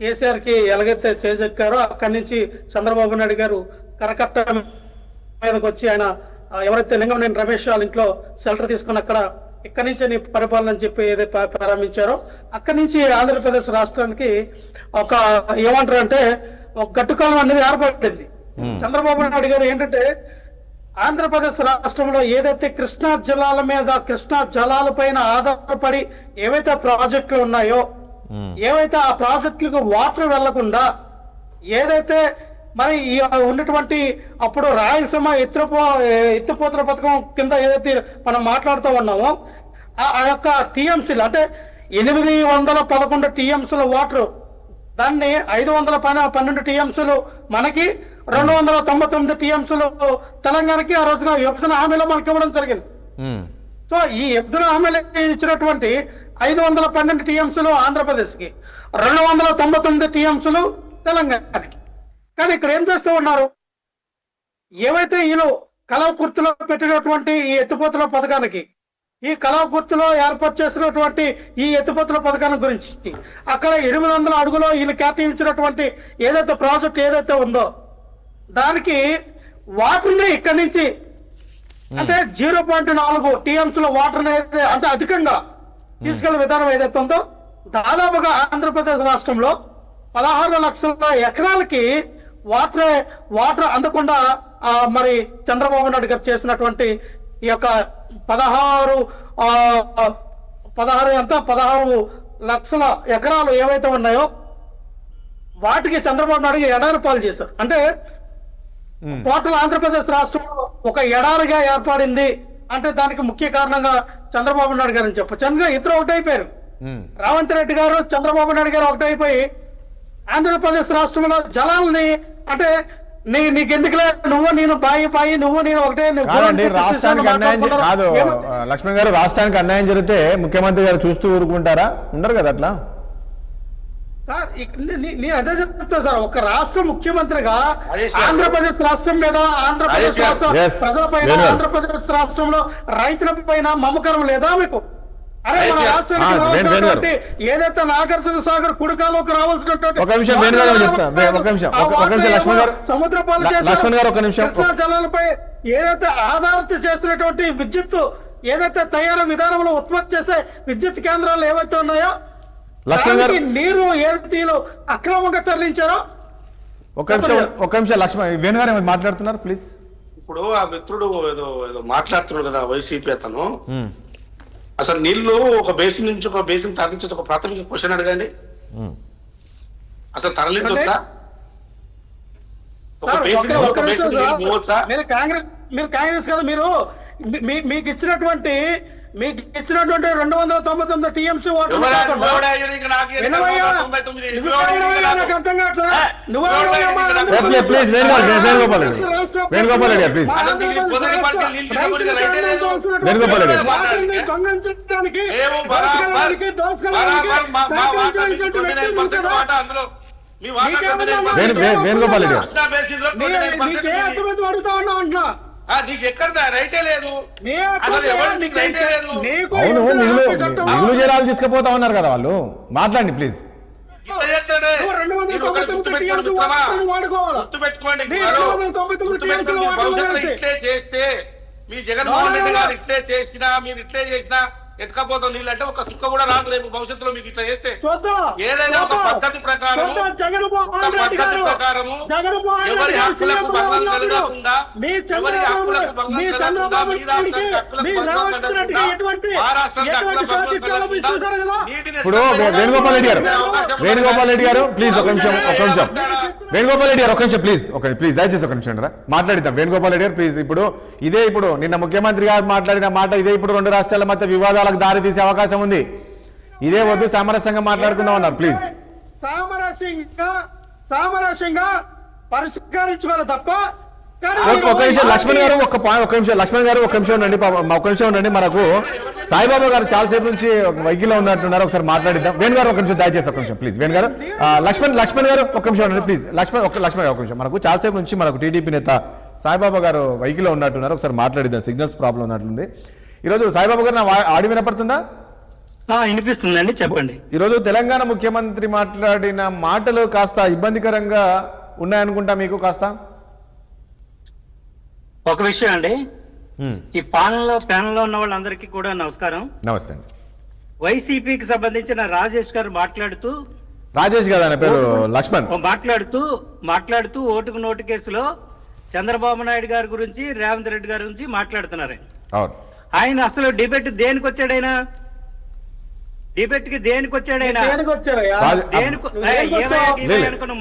కేసీఆర్ కి ఎలాగైతే చేజెక్కారో అక్కడి నుంచి చంద్రబాబు నాయుడు గారు కరకట్ట మీదకి వచ్చి ఆయన ఎవరైతే లింగంనేని రమేష్ వాళ్ళ ఇంట్లో షెల్టర్ తీసుకుని అక్కడ ఇక్కడి నుంచి నీ పరిపాలన అని చెప్పి ఏదైతే ప్రారంభించారో అక్కడి నుంచి ఆంధ్రప్రదేశ్ రాష్ట్రానికి ఒక ఏమంటారు అంటే ఒక గట్టుకాలం అనేది ఏర్పడింది. చంద్రబాబు నాయుడు గారు ఏంటంటే ఆంధ్రప్రదేశ్ రాష్ట్రంలో ఏదైతే కృష్ణా జిల్లాల మీద, కృష్ణా జలాల పైన ఆధారపడి ఏవైతే ప్రాజెక్టులు ఉన్నాయో, ఏవైతే ఆ ప్రాజెక్టులకు వాటర్ వెళ్లకుండా ఏదైతే మరి ఉన్నటువంటి అప్పుడు రాయలసీమ ఎత్తిపోతల పథకం కింద ఏదైతే మనం మాట్లాడుతూ ఉన్నామో ఆ యొక్క టీఎంసీలు అంటే 811 టీఎంసీల వాటర్, దాన్ని 512 టీఎంసీలు మనకి, 299 టీఎంసీలు తెలంగాణకి ఆ రోజున విభజన హామీలో మనకి ఇవ్వడం జరిగింది. సో ఈ విభజన హామీలు ఇచ్చినటువంటి 512 టీఎంసీలు ఆంధ్రప్రదేశ్ కి, 299 టీఎంసీలు తెలంగాణకి. కానీ ఇక్కడ ఏం చేస్తూ ఉన్నారు? ఏవైతే వీళ్ళు కలవకుర్తిలో పెట్టినటువంటి ఈ ఎత్తిపోతల పథకానికి, ఈ కలవకుర్తిలో ఏర్పాటు చేసినటువంటి ఈ ఎత్తిపోతల పథకాన్ని గురించి అక్కడ 800 అడుగులో వీళ్ళు కేటాయించినటువంటి ఏదైతే ప్రాజెక్ట్ ఏదైతే ఉందో దానికి వాటర్ని ఇక్కడి నుంచి అంటే 0.4 టీఎంసీల వాటర్ అంటే అధికంగా తీసుకెళ్లే విధానం ఏదైతే ఉందో దాదాపుగా ఆంధ్రప్రదేశ్ రాష్ట్రంలో 16 లక్షల ఎకరాలకి వాటర్ అందకుండా మరి చంద్రబాబు నాయుడు గారు చేసినటువంటి ఈ యొక్క 16 లక్షల ఎకరాలు ఏవైతే ఉన్నాయో వాటికి చంద్రబాబు నాయుడు ఎడారి పాలు చేశారు. అంటే టోటల్ ఆంధ్రప్రదేశ్ రాష్ట్రంలో ఒక ఎడారిగా ఏర్పడింది అంటే దానికి ముఖ్య కారణంగా చంద్రబాబు నాయుడు గారు అని చెప్పచ్చు. అందుకే ఇద్దరు ఒకటైపోయారు. రేవంత్ రెడ్డి గారు చంద్రబాబు నాయుడు గారు ఒకటైపోయి ఆంధ్రప్రదేశ్ రాష్ట్రంలో జలాలని అంటే నీకెందుకులే, నువ్వు నేను బాయి నువ్వు నేను ఒకటే. రాష్ట్రానికి అన్యాయం కాదు లక్ష్మణ్ గారు, రాష్ట్రానికి అన్యాయం జరిగితే ముఖ్యమంత్రి గారు చూస్తూ ఊరుకుంటారా? ఉండరు కదా అట్లా. సార్ నేను అదే చెప్తా సార్, ఒక రాష్ట్ర ముఖ్యమంత్రిగా ఆంధ్రప్రదేశ్ రాష్ట్రం మీద, ఆంధ్రప్రదేశ్ రాష్ట్ర ప్రజల పైన, ఆంధ్రప్రదేశ్ రాష్ట్రంలో రైతుల పైన మమకారం లేదా మీకు? అరే మన రాష్ట్రానికి ఏదైతే నాగార్జున సాగర్ కుడికాలోకి రావాల్సినటువంటి సముద్ర పాలు కృష్ణా జలాలపై ఏదైతే ఆధారిత చేస్తున్నటువంటి విద్యుత్ ఏదైతే తయారు విధానంలో ఉత్పత్తి చేసే విద్యుత్ కేంద్రాలు ఏవైతే ఉన్నాయో నీరు ఏదైతే అక్రమంగా తరలించారో. ఒక నిమిషం లక్ష్మణ్, వేణు గారు మాట్లాడుతున్నారు ప్లీజ్. ఇప్పుడు ఆ మిత్రుడు ఏదో మాట్లాడుతున్నాడు కదా వైసీపీ అతను, అసలు నీళ్లు ఒక బేసిన్ నుంచి ఒక బేసిన్ తరలించవచ్చు. ఒక ప్రాథమిక క్వశ్చన్ అడగండి, అసలు తరలించవచ్చా? ఒక బేసిన్ ఒక బేసిన్ మీరు కాంగ్రెస్ కదా, మీరు మీకు ఇచ్చినటువంటి మీకు ఇచ్చినటువంటి 299 టీఎంసీ ఓట్లు ఎవరా? కాకుండా ఎవడా? నీకు నాకు ఎన్ని వినవయ్యా? 99. నువ్వు ఎవడా? ఎవడయ్యా? నాకు నాకు అర్థం కావట్లేదు. నువ్వు ఎవడా? ఎవడయ్యా? మా నీకు నాకు ఆంధ్రప్రదేశ్ ప్లీజ్ వేణుగోపాల్ రెడ్డి వేణుగోపాల్ రెడ్డి ప్లీజ్ మా అసలు నీకు ఆంధ్రప్రదేశ్ పొద్దున్న పడితే రాష్ట్ర నీళ్ళు తీసుకొని రైటే లేదు. వేణుగోపాల్ రెడ్డి. వాటిని దొంగలించడానికి, మేము దోచుకెళ్ళడానికి, సహకరించినటువంటి వ్యక్తులు కదా. అందులో మీ వాటా నీకేమన్నా 29%. వేణుగోపాల్ రెడ్డి కృష్ణా బేసిన్ లో 29% నీకే అర్థమైతే అడుగుతా ఉన్నా అంటున్నా. నీకు ఎక్కడదా రైటే లేదు. నీ అసలు ఎవరు నీకు రైటే లేదు. నీకు అవును ఎంత చట్టం? మిగులు జలాలు తీసుకుపోతా ఉన్నారు కదా వాళ్ళు, మాట్లాడండి ప్లీజ్. ఇట్లా చేస్తాడే. నువ్వు 299 నీకు ఒకటి గుర్తుపెట్టుకోండి టీఎంసీ మిత్రమా. ఓట్లను వాడుకోవాలా? గుర్తుపెట్టుకోండి నీ మరో 299 గుర్తుపెట్టుకోండి. టీఎంసీ భవిష్యత్తులో ఓట్లు ఇట్లే చేస్తే మీ Jaganmohan Reddy No, no, no. గారు ఇట్లే చేసినా మీరు ఇట్లే చేసినా ఎత్తుకపోతాం నీళ్ళు అంటే ఒక సుక్క కూడా రాదు రేపు భవిష్యత్తులో మీకు ఇట్లా చేస్తే. చూద్దాం. ఏదైనా ఒక చూద్దాం. పద్ధతి ప్రకారం చూద్దాం. జగన్మోహన్ ఒక రెడ్డి పద్ధతి గారు. ప్రకారము జగన్మోహన్ రెడ్డి ఎవరి గారు హక్కులకు సీఎంగా భంగం ఉన్నప్పుడు కలగకుండా మీ ఎవరి చంద్రబాబు హక్కులకు భంగం మీ కలగకుండా చంద్రబాబు మీ రాష్ట్రానికి నాయుడికి, హక్కులకు మీ భంగం రేవంత్ రెడ్డికి కలగకుండా ఎటువంటి మహారాష్ట్రానికి హక్కులకు భంగం శాంతించాలో మీరు కలగకుండా చూశారు కదా? నీటిని ఇప్పుడు వేణుగోపాల్ రెడ్డి గారు ప్లీజ్ ఒక నిమిషం వేణుగోపాల్ రెడ్డి గారు ఒక నిమిషం ప్లీజ్ దయచేసి ఒక నిమిషం రా మాట్లాడిద్దాం. వేణుగోపాల్ రెడ్డి గారు ప్లీజ్. ఇప్పుడు నిన్న ముఖ్యమంత్రి గారు మాట్లాడిన మాట ఇదే. ఇప్పుడు 2 రాష్ట్రాల మధ్య వివాదాలకు దారి తీసే అవకాశం ఉంది. ఇదే వద్దు, సామరస్యంగా మాట్లాడుకుందాం అన్నారు. ప్లీజ్ సామరస్యంగా పరిష్కరించుకోవాలి తప్ప ఒక నిమిషం లక్ష్మణ్ గారు ఒక నిమిషం ఉండండి. మనకు సాయిబాబా గారు చాలాసేపు నుంచి వైద్యులో ఉన్నట్టున్నారు, ఒకసారి మాట్లాడిద్దాం. వేణు గారు ఒక నిమిషం దయచేసి ఒక నిమిషం ప్లీజ్. వేణు గారు లక్ష్మణ్ గారు ఒక నిమిషం ఉండండి ప్లీజ్. లక్ష్మణ్ గారు ఒక నిమిషం. మనకు చాలాసేపు నుంచి మనకు టీడీపీ నేత సాయిబాబా గారు వైద్యులో ఉన్నట్టున్నారు, ఒకసారి మాట్లాడిద్దాం. Signals problem ఉన్నట్లుంది. ఈరోజు సాయిబాబా గారు నా ఆడి వినపడుతుందా? వినిపిస్తుందండి, చెప్పండి. ఈరోజు తెలంగాణ ముఖ్యమంత్రి మాట్లాడిన మాటలు కాస్త ఇబ్బందికరంగా ఉన్నాయనుకుంటా మీకు కాస్త. ఒక విషయం అండి, ఈ ప్యానల్లో ఉన్న వాళ్ళందరికీ కూడా నమస్కారం. నమస్తే అండి. వైసీపీకి సంబంధించిన రాజేష్ గారు రాజేష్ గారు ఆయన పేరు లక్ష్మణ్ మాట్లాడుతూ ఓటుకు నోటు కేసులో చంద్రబాబు నాయుడు గారి గురించి, రేవంత్ రెడ్డి గారి గురించి మాట్లాడుతున్నారు. అవును. ఆయన అసలు డిబేట్ దేనికి వచ్చాడైనా? డిబేట్ కి దేనికి వచ్చాడైనా?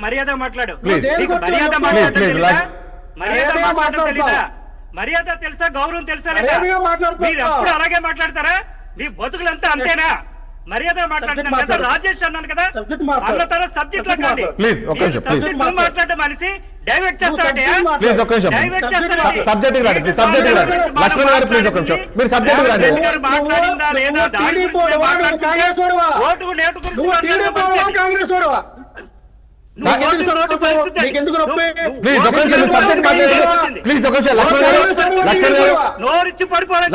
మర్యాద మాట్లాడు. మర్యాద తెలుసా? గౌరవం తెలుసా? మీరు ఎప్పుడు అలాగే మాట్లాడతారా? మీ బతుకులంతా అంతేనా? మర్యాద మాట్లాడుతున్నారు కదా. రాజేష్ అన్నాను కదా, అన్న తర్వాత సబ్జెక్ట్ లో కానీ మాట్లాడడం మనిషి డైవర్ట్ చేస్తారంటే మాట్లాడిందా లేదా దాని ఓటు నేటు నోరిచ్చి పడిపోవాలి.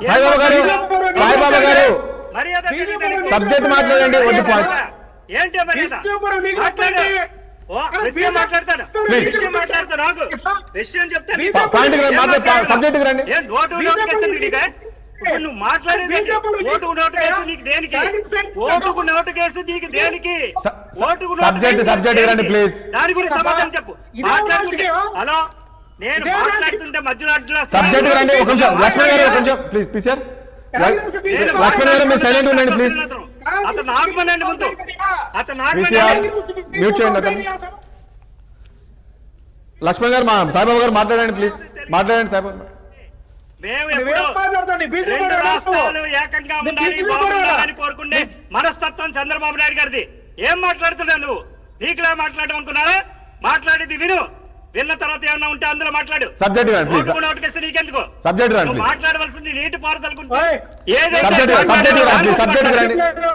సాయిబాబా గారు సబ్జెక్ట్ మాట్లాడండి. ఏంటి మాట్లాడతాడు? విషయం మాట్లాడతాడు. నాకు విషయం చెప్తాను. సబ్జెక్ట్ రండి. నువ్వు మాట్లాడేది ఓటుకు నోటు కేసు నీకు దేనికి? ఓటుకు నోటు కేసు నీకు దేనికి? సబ్జెక్ట్ రండి ప్లీజ్. దాని గురించి సమాధానం చెప్పు. మాట్లాడుతుంటే హలో నేను మాట్లాడుతుంటే మధ్యలో సబ్జెక్ట్ రండి. ఒక నిమిషం లక్ష్మణ్ గారు, ఒక నిమిషం ప్లీజ్ ప్లీజ్ సార్. లక్ష్మణ్ గారు మీరు సైలెంట్ ఉండండి ప్లీజ్. అతను ఆగమనండి ముందు. అతను మ్యూట్ చేయండి అతను. లక్ష్మణ్ గారు సాయిబాబా గారు మాట్లాడండి ప్లీజ్. మాట్లాడండి సాయిబాబా. మేము రెండు రాష్ట్రాలు ఏకంగా ఉండాలి, బాగుండాలని కోరుకునే మనస్తత్వం చంద్రబాబు నాయుడు గారిది. ఏం మాట్లాడుతున్నావు నువ్వు? నీకులా మాట్లాడడం అనుకున్నారా? మాట్లాడేది విను. విన్న తర్వాత ఏమన్నా ఉంటే అందులో మాట్లాడు. నీకెందుకు మాట్లాడవలసింది నీటి పారుదల గురించి.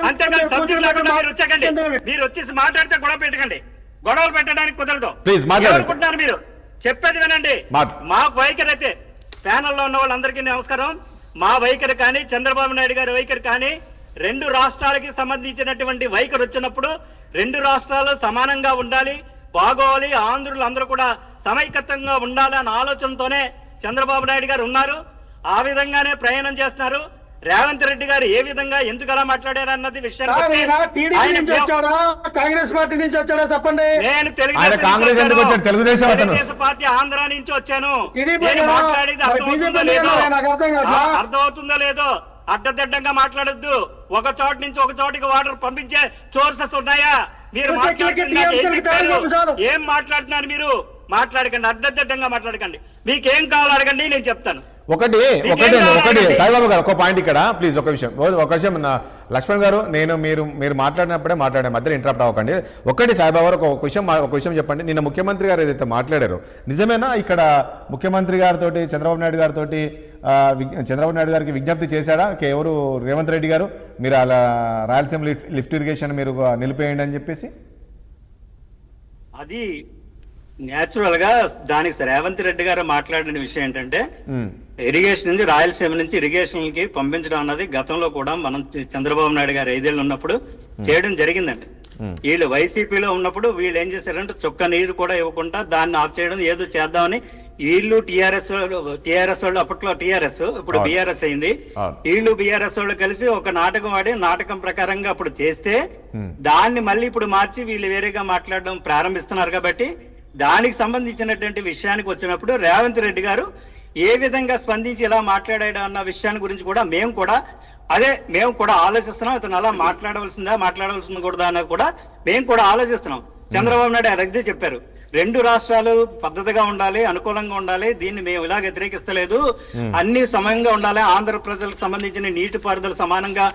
అంతేకాదు సబ్జెక్ట్ లేకుండా మీరు వచ్చాకండి. మీరు వచ్చేసి మాట్లాడితే గొడవ పెట్టకండి. గొడవలు పెట్టడానికి కుదరదు. అనుకుంటున్నారు మీరు? చెప్పేది వినండి. మా వైఖరి అయితే ప్యానల్లో ఉన్న వాళ్ళందరికీ నమస్కారం. మా వైఖరి కానీ చంద్రబాబు నాయుడు గారి వైఖరి కానీ 2 రాష్ట్రాలకి సంబంధించినటువంటి వైఖరి వచ్చినప్పుడు 2 రాష్ట్రాలు సమానంగా ఉండాలి, బాగోవాలి, ఆంధ్రులు అందరూ కూడా సమైక్యతంగా ఉండాలి అన్న ఆలోచనతోనే చంద్రబాబు నాయుడు గారు ఉన్నారు. ఆ విధంగానే ప్రయాణం చేస్తున్నారు. రేవంత్ రెడ్డి గారు ఏ విధంగా ఎందుకు అలా మాట్లాడారు అన్నది విషయం కాంగ్రెస్ పార్టీ నుంచి వచ్చాడా చెప్పండి. నేను తెలుగుదేశం పార్టీ ఆంధ్ర నుంచి వచ్చాను. నేను మాట్లాడేది అర్థమవుతుందో లేదో అడ్డదిడ్డంగా మాట్లాడొద్దు. ఒక చోట నుంచి ఒక చోటికి వాటర్ పంపించే సోర్సెస్ ఉన్నాయా? మీరు మాట్లాడుతున్నారు ఏం మాట్లాడుతున్నారు? మీరు మాట్లాడకండి, అడ్డదిడ్డంగా మాట్లాడకండి. మీకేం కావాలో అడగండి, నేను చెప్తాను. ఒకటి సాయిబాబా గారు ఒక పాయింట్ ఇక్కడ ప్లీజ్ ఒక విషయం లక్ష్మణ్ గారు నేను మీరు మాట్లాడినప్పుడే మాట్లాడే మధ్యలో ఇంటరప్ట్ అవ్వకండి. ఒకటి సాయిబాబా గారు ఒక విషయం చెప్పండి. నిన్న ముఖ్యమంత్రి గారు ఏదైతే మాట్లాడారో నిజమేనా? ఇక్కడ ముఖ్యమంత్రి గారితో చంద్రబాబు నాయుడు గారికి విజ్ఞప్తి చేశాడా ఎవరు రేవంత్ రెడ్డి గారు, మీరు అలా రాయలసీమ లిఫ్ట్ ఇరిగేషన్ మీరు నిలిపేయండి అని చెప్పేసి? అది న్యాచురల్ గా దానికి రేవంత్ రెడ్డి గారు మాట్లాడిన విషయం ఏంటంటే ఇరిగేషన్ నుంచి రాయలసీమ నుంచి ఇరిగేషన్ కి పంపించడం అన్నది గతంలో కూడా మనం చంద్రబాబు నాయుడు గారు 5 ఏళ్ళు ఉన్నప్పుడు చేయడం జరిగిందండి. వీళ్ళు వైసీపీలో ఉన్నప్పుడు వీళ్ళు ఏం చేశారంటే చుక్క నీరు కూడా ఇవ్వకుండా దాన్ని ఆఫ్ చేయడం ఏదో చేద్దామని వీళ్ళు టీఆర్ఎస్ వాళ్ళు అప్పట్లో టీఆర్ఎస్ ఇప్పుడు బీఆర్ఎస్ అయింది. వీళ్ళు బీఆర్ఎస్ వాళ్ళు కలిసి ఒక నాటకం ఆడి నాటకం ప్రకారంగా అప్పుడు చేస్తే దాన్ని మళ్ళీ ఇప్పుడు మార్చి వీళ్ళు వేరేగా మాట్లాడడం ప్రారంభిస్తున్నారు. కాబట్టి దానికి సంబంధించినటువంటి విషయానికి వచ్చినప్పుడు రేవంత్ రెడ్డి గారు ఏ విధంగా స్పందించి ఇలా మాట్లాడాడు అన్న విషయాన్ని గురించి కూడా మేము కూడా ఆలోచిస్తున్నాం. అతను అలా మాట్లాడవలసింది కూడా అన్నది కూడా మేము కూడా ఆలోచిస్తున్నాం. చంద్రబాబు నాయుడు అదే చెప్పారు, 2 రాష్ట్రాలు పద్ధతిగా ఉండాలి, అనుకూలంగా ఉండాలి, దీన్ని మేము ఇలా వ్యతిరేకిస్తలేదు, అన్ని సమంగా ఉండాలి, ఆంధ్ర ప్రజలకు సంబంధించిన నీటిపారుదల సమానంగా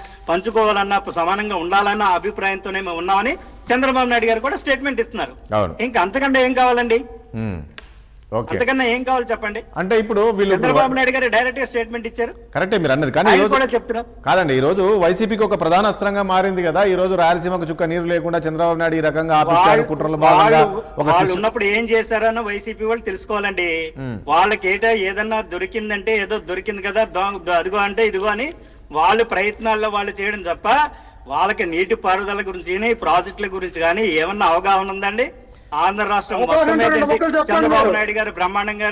సమానంగా ఉండాలన్న అభిప్రాయంతోనే మేము ఉన్నామని చంద్రబాబు నాయుడు గారు కూడా స్టేట్మెంట్ ఇస్తున్నారు. ఇంకా అంతకంటే ఏం కావాలండి? అంతకన్నా ఏం కావాలి చెప్పండి? అంటే ఇప్పుడు చంద్రబాబు నాయుడు గారు డైరెక్ట్ గా స్టేట్మెంట్ ఇచ్చారు. కరెక్టే మీరు అన్నది. కానీ కాదండి, ఈ రోజు వైసీపీకి ఒక ప్రధాన అస్త్రంగా మారింది కదా. ఈ రోజు రాయలసీమకు చుక్క నీరు లేకుండా చంద్రబాబు నాయుడు ఈ రకంగా ఆపించారు. కుట్రలు ఉన్నప్పుడు ఏం చేశారన్న వైసీపీ వాళ్ళు తెలుసుకోవాలండి. వాళ్ళకి ఏదన్నా దొరికిందంటే ఏదో దొరికింది కదా అదిగో అంటే ఇదిగో అని వాళ్ళు ప్రయత్నాల్లో వాళ్ళు చేయడం తప్ప వాళ్ళకి నీటి పారుదల గురించి ప్రాజెక్టుల గురించి కానీ ఏమన్నా అవగాహన ఉందండి? ఆంధ్ర రాష్ట్రం మొత్తం మీద చంద్రబాబు నాయుడు గారు బ్రహ్మాండంగా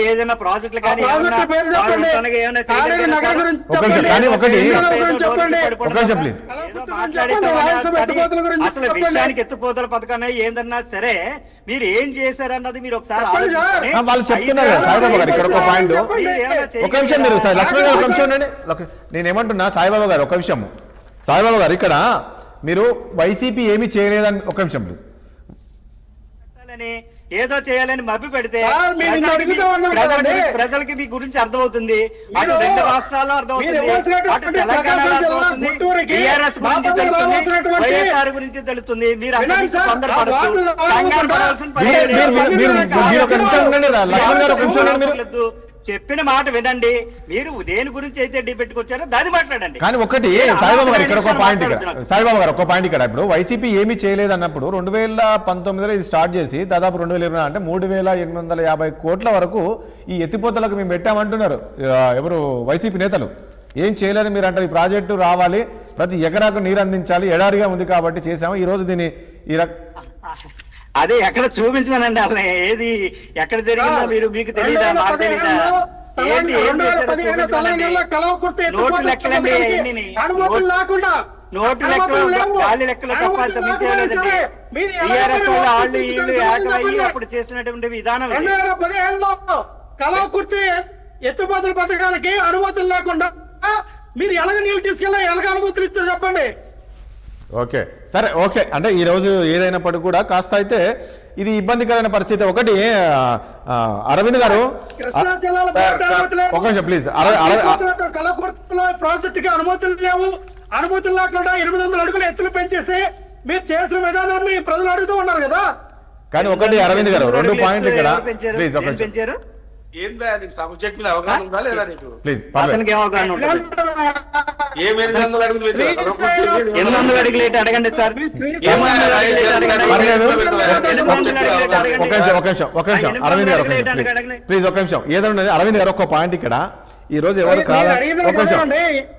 ఏదైనా ప్రాజెక్టులు కానీ అసలు విషయానికి ఎత్తుపోతల పథకాన్ని ఏందన్నా సరే మీరు ఏం చేశారన్నది మీరు ఒకసారి వాళ్ళు చెప్తున్నారు. సాయిబాబా గారు ఇక్కడ ఒక పాయింట్, ఒక నిమిషం మీరు లక్ష్మణ్ గారు ఒక నిమిషం నేనేమంటున్నా సాయిబాబా గారు ఒక విషయం. సాయిబాబా గారు ఇక్కడ మీరు వైసీపీ ఏమీ చేయలేదని ఒక నిమిషం ప్లీజ్. ఏదో చేయాలని మభ్య పెడితే ప్రజలకి మీ గురించి అర్థమవుతుంది. అటు 2 రాష్ట్రాల్లో అర్థమవుతుంది, అటు తెలంగాణలో అర్థమవుతుంది, టీఆర్ఎస్ గురించి తెలుస్తుంది, వైఎస్ఆర్ గురించి తెలుస్తుంది. మీరు చెప్పిన మాట వినండి. మీరు దేని గురించి అయితే డిబేట్కి వచ్చారో దాన్ని మాట్లాడండి. కానీ ఒకటి సాయిబాబా గారు ఇక్కడ ఒక పాయింట్ ఇక్కడ ఇప్పుడు వైసీపీ ఏమీ చేయలేదు అన్నప్పుడు 2019లో ఇది స్టార్ట్ చేసి దాదాపు 2020 అంటే 3,850 కోట్ల వరకు ఈ ఎత్తిపోతలకు మేము పెట్టామంటున్నారు ఎవరు వైసీపీ నేతలు. ఏం చేయలేదు మీరు అంటారు. ఈ ప్రాజెక్టు రావాలి, ప్రతి ఎకరాకు నీరు అందించాలి, ఎడారిగా ఉంది కాబట్టి చేసాము. ఈ రోజు దీన్ని అదే ఎక్కడ చూపించమనండి. అలా ఏది ఎక్కడ జరిగిందో మీకు తెలియదా? నాకు తెలీదా? నోటు లెక్కలండి, నోటు లెక్కలు గాలి లెక్కలు తప్ప మించేదండి. టీఆర్ఎస్ వాళ్ళు వీళ్ళు ఏకమయ్యి అప్పుడు చేసినటువంటి విధానం కలవకుర్తి ఎత్తుపోతల పథకాలకి అనుమతులు లేకుండా మీరు ఎలాగ నీళ్ళు తీసుకెళ్ళి ఎలాగ అనుమతులు ఇస్తారు చెప్పండి? ఓకే సరే ఓకే. అంటే ఈ రోజు ఏదైనప్పటికీ కూడా కాస్త అయితే ఇది ఇబ్బందికరమైన పరిస్థితి. ఒకటి అరవింద్ గారు ఒక నిమిషం ప్లీజ్. ప్రాజెక్ట్ కి అనుమతులు లేవు, అనుమతులు లేకుండా 800 అడుగులు ఎత్తులు పెంచేసి మీరు చేసిన విధానాన్ని ప్రజలు అడుగుతూ ఉన్నారు కదా. కానీ ఒకటి అరవింద్ గారు 2 పాయింట్లు ఇక్కడ ప్లీజ్. ఒక పెంచారు ఏందా నీకు సబ్జెక్ట్ మీద అవగాహన ఉందా లేదా నీకు? ప్లీజ్ అతనికి అవగాహన ఉంటుంది. ఏం 800 అడుగులు పెంచారు? 800 అడుగులు ఏంటి అడగండి సార్. ఒక నిమిషం అరవింద్ గారు ప్లీజ్ ఒక నిమిషం. ఏదైనా అరవింద్ గారు ఒక పాయింట్ ఇక్కడ ఈ రోజు ఎవరు కాదా ఒక నిమిషం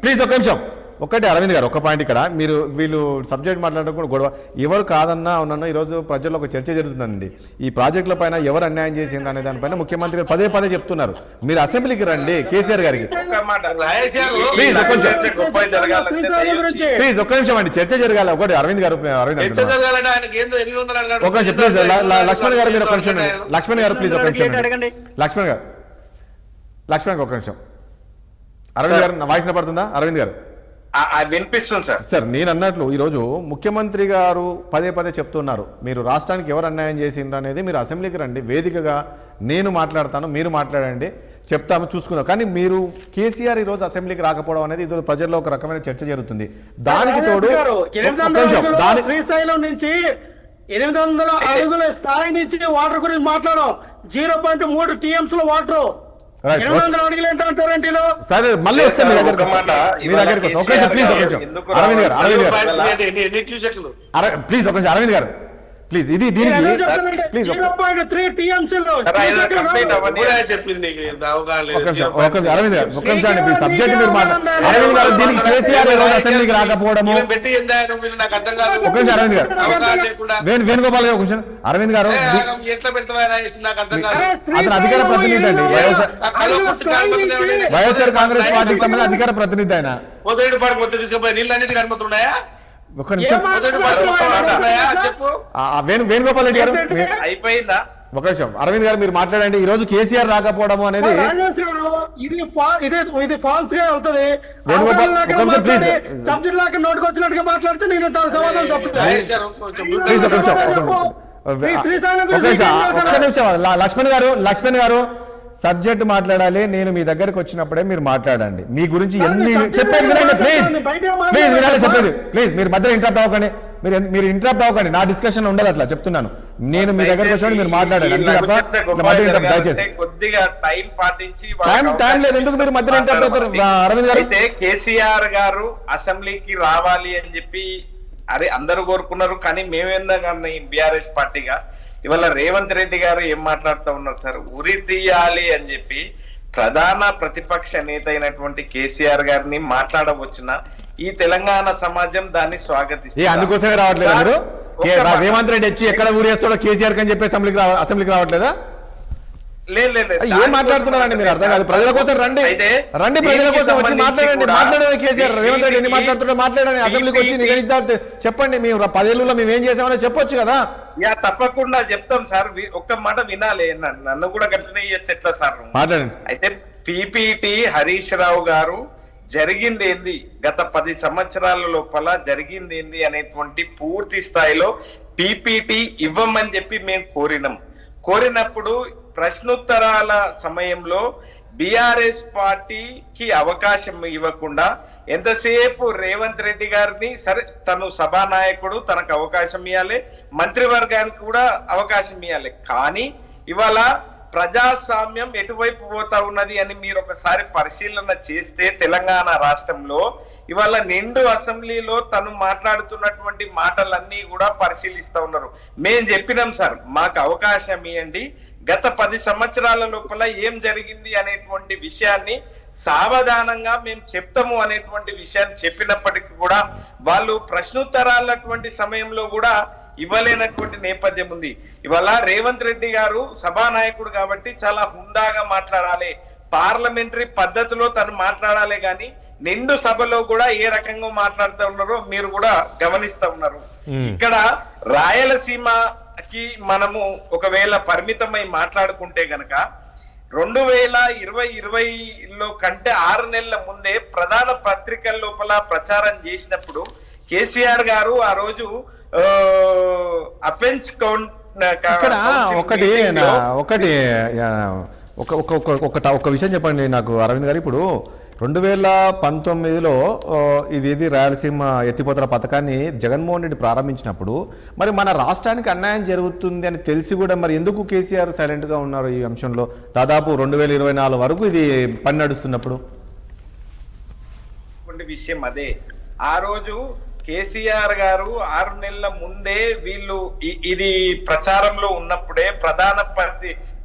ప్లీజ్ ఒక నిమిషం. ఒకటి అరవింద్ గారు ఒక పాయింట్ ఇక్కడ మీరు వీళ్ళు సబ్జెక్ట్ మాట్లాడడం గొడవ ఎవరు కాదన్నా అవునన్నా ఈరోజు ప్రజల్లో ఒక చర్చ జరుగుతుందండి. ఈ ప్రాజెక్టుల పైన ఎవరు అన్యాయం చేసింది అనే దానిపైన ముఖ్యమంత్రి పదే చెప్తున్నారు. మీరు అసెంబ్లీకి రండి కేసీఆర్ గారికి ప్లీజ్ ఒక నిమిషం అండి చర్చ జరగాలి. ఒకటి అరవింద్ గారు ఒక నిమిషం ప్లీజ్. లక్ష్మణ్ గారు మీరు ఒక నిమిషం. లక్ష్మణ్ గారు ప్లీజ్ ఒక నిమిషం. లక్ష్మణ్ గారు ఒక నిమిషం. అరవింద్ గారు నా వాయిస్ పడుతుందా? అరవింద్ గారు వినిపిస్తుంది సార్. సార్ నేను అన్నట్లు ఈరోజు ముఖ్యమంత్రి గారు పదే పదే చెప్తున్నారు, మీరు రాష్ట్రానికి ఎవరు అన్యాయం చేసిండ్రు అనేది మీరు అసెంబ్లీకి రండి, వేదికగా నేను మాట్లాడతాను, మీరు మాట్లాడండి, చెప్తాము, చూసుకుందాం. కానీ మీరు కేసీఆర్ ఈరోజు అసెంబ్లీకి రాకపోవడం అనేది ఈరోజు ప్రజల్లో ఒక రకమైన చర్చ జరుగుతుంది. దానికి తోడు శ్రీశైలం నుంచి 800 అడుగుల స్థాయి నుంచి వాటర్ గురించి మాట్లాడడం, 0.3 TMs లో వాటర్. 800 అడుగులు ఏంటంటారంటే సరే మళ్ళీ వస్తే మీ దగ్గరికి వస్తాం. ఒక నిమిషం ప్లీజ్, ఒక నిమిషం అరవింద్ గారు, ప్లీజ్ ఒక నిమిషం అరవింద్ గారు ప్లీజ్, ఇది దీనికి ప్లీజ్ 0.3 TMs లో చెప్పింది అరవింద్ గారు ఒక నిమిషం అండి, ప్లీజ్ సబ్జెక్ట్ మీరు మాట్లాడారు. అరవింద్ గారు దీనికి కేసీఆర్ అసెంబ్లీకి రాకపోవడము, నాకు అర్థం కాదు. ఒక నిమిషం అరవింద్ గారు, వేణుగోపాల్ గారు ఒక నిమిషం. అరవింద్ గారు ఎట్లా పెడతావా నాకు అర్థం కాదు. అతను అధికార ప్రతినిధి అండి, వైఎస్ఆర్ కాంగ్రెస్ పార్టీకి సంబంధించిన అధికార ప్రతినిధి ఆయన. మొదటి పాటు మొత్తం తీసుకుపోయి నీళ్ళు అన్నిటికీ అనుమతున్నాయా? ఒక నిమిషం వేణుగోపాల్ రెడ్డి గారు అయిపోయిందా? ఒక నిమిషం అరవింద్ గారు మీరు మాట్లాడండి. ఈ రోజు కేసీఆర్ రాకపోవడం అనేది ఇది ఫాల్స్ గా వెళ్తుంది. సబ్జెక్ట్ లాగా నోటుకు వచ్చినట్టుగా మాట్లాడితే నేను సమాధానం ఒక్క నిమిషం లక్ష్మణ్ గారు సబ్జెక్ట్ మాట్లాడాలి. నేను మీ దగ్గరకు వచ్చినప్పుడే మీరు మాట్లాడండి. మీ గురించి ఎన్ని చెప్పేది వినండి ప్లీజ్, ప్లీజ్ వినాలి చెప్పేది ప్లీజ్. మీరు మధ్యలో ఇంటరప్ట్ అవ్వకండి, మీరు ఇంటరప్ట్ అవ్వకండి. నా డిస్కషన్ ఉండదు అట్లా చెప్తున్నాను. నేను మీ దగ్గరకు వచ్చాను, మీరు మాట్లాడండి అంతే తప్ప దయచేసి కొద్దిగా టైం పాటించి. టైం లేదు, ఎందుకు మీరు మధ్యలో ఇంటరప్ట్ అవుతారు? అరవింద్ గారు అయితే కేసీఆర్ గారు అసెంబ్లీకి రావాలి అని చెప్పి అరే అందరూ కోరుకున్నారు, కానీ మేమేందా కానీ బీఆర్ఎస్ పార్టీగా ఇవాళ రేవంత్ రెడ్డి గారు ఏం మాట్లాడుతూ ఉన్నారు సార్, ఉరి తీయాలి అని చెప్పి ప్రధాన ప్రతిపక్ష నేత అయినటువంటి కేసీఆర్ గారిని మాట్లాడవచ్చున ఈ తెలంగాణ సమాజం దాన్ని స్వాగతిస్తుంది. అందుకోసమే రావట్లేదు మీరు? రేవంత్ రెడ్డి వచ్చి ఎక్కడ ఊరేస్తాడో కేసీఆర్ అని చెప్పి అసెంబ్లీకి రావట్లేదా? ఏం మాట్లాడుతున్నారండి మీరు? అర్థం కాదు. ప్రజల కోసం రండి, ప్రజల కోసం వచ్చి మాట్లాడండి. కేసీఆర్ రేవంత్ రెడ్డి ఎన్ని మాట్లాడుతున్నా మాట్లాడండి. అసెంబ్లీకి వచ్చి నిజాయితీ చెప్పండి. మేము 10 ఏళ్ళలో మేము ఏం చేసామని చెప్పొచ్చు కదా. తప్పకుండా చెప్తాం సార్. ఒక్క మాట వినాలి, నన్ను కూడా గట్లనే చేస్తే ఎట్లా సార్? మాట్లాడండి. అయితే పిపిటి హరీష్ రావు గారు జరిగింది ఏంది, గత 10 సంవత్సరాల లోపల జరిగింది ఏంది అనేటువంటి పూర్తి స్థాయిలో పిపిటి ఇవ్వమని చెప్పి మేము కోరినప్పుడు ప్రశ్నోత్తరాల సమయంలో బీఆర్ఎస్ పార్టీకి అవకాశం ఇవ్వకుండా ఎంతసేపు రేవంత్ రెడ్డి గారిని, సరే తను సభానాయకుడు, తనకు అవకాశం ఇవ్వాలి, మంత్రివర్గానికి కూడా అవకాశం ఇవ్వాలి. కానీ ఇవాళ ప్రజాస్వామ్యం ఎటువైపు పోతా ఉన్నది అని మీరు ఒకసారి పరిశీలన చేస్తే తెలంగాణ రాష్ట్రంలో ఇవాళ నిండు అసెంబ్లీలో తను మాట్లాడుతున్నటువంటి మాటలన్నీ కూడా పరిశీలిస్తా ఉన్నారు. మేము చెప్పినాం సార్, మాకు అవకాశం ఇవ్వండి, గత 10 సంవత్సరాల లోపల ఏం జరిగింది అనేటువంటి విషయాన్ని సావధానంగా మేము చెప్తాము అనేటువంటి విషయాన్ని చెప్పినప్పటికీ కూడా వాళ్ళు ప్రశ్నోత్తరాలటువంటి సమయంలో కూడా ఇవ్వలేనటువంటి నేపథ్యం ఉంది. ఇవాళ రేవంత్ రెడ్డి గారు సభానాయకుడు కాబట్టి చాలా హుందాగా మాట్లాడాలి, పార్లమెంటరీ పద్ధతిలో తను మాట్లాడాలి. కానీ నిండు సభలో కూడా ఏ రకంగా మాట్లాడుతూ ఉన్నారో మీరు కూడా గమనిస్తా ఉన్నారు. ఇక్కడ రాయలసీమకి మనము ఒకవేళ పరిమితమై మాట్లాడుకుంటే గనక 2020లో కంటే 6 నెలల ముందే ప్రధాన పత్రికల లోపల ప్రచారం చేసినప్పుడు కేసీఆర్ గారు ఆ రోజు అఫెన్స్ ఇక్కడ ఒక విషయం చెప్పండి నాకు అరవింద్ గారు. ఇప్పుడు 2019లో ఇది రాయలసీమ ఎత్తిపోతల పథకాన్ని జగన్మోహన్ రెడ్డి ప్రారంభించినప్పుడు మరి మన రాష్ట్రానికి అన్యాయం జరుగుతుంది అని తెలిసి కూడా మరి ఎందుకు కేసీఆర్ సైలెంట్ గా ఉన్నారు ఈ అంశంలో? దాదాపు 2024 వరకు ఇది పని నడుస్తున్నప్పుడు విషయం అదే. ఆ రోజు కేసీఆర్ గారు 6 నెలల ముందే వీళ్ళు ఇది ప్రచారంలో ఉన్నప్పుడే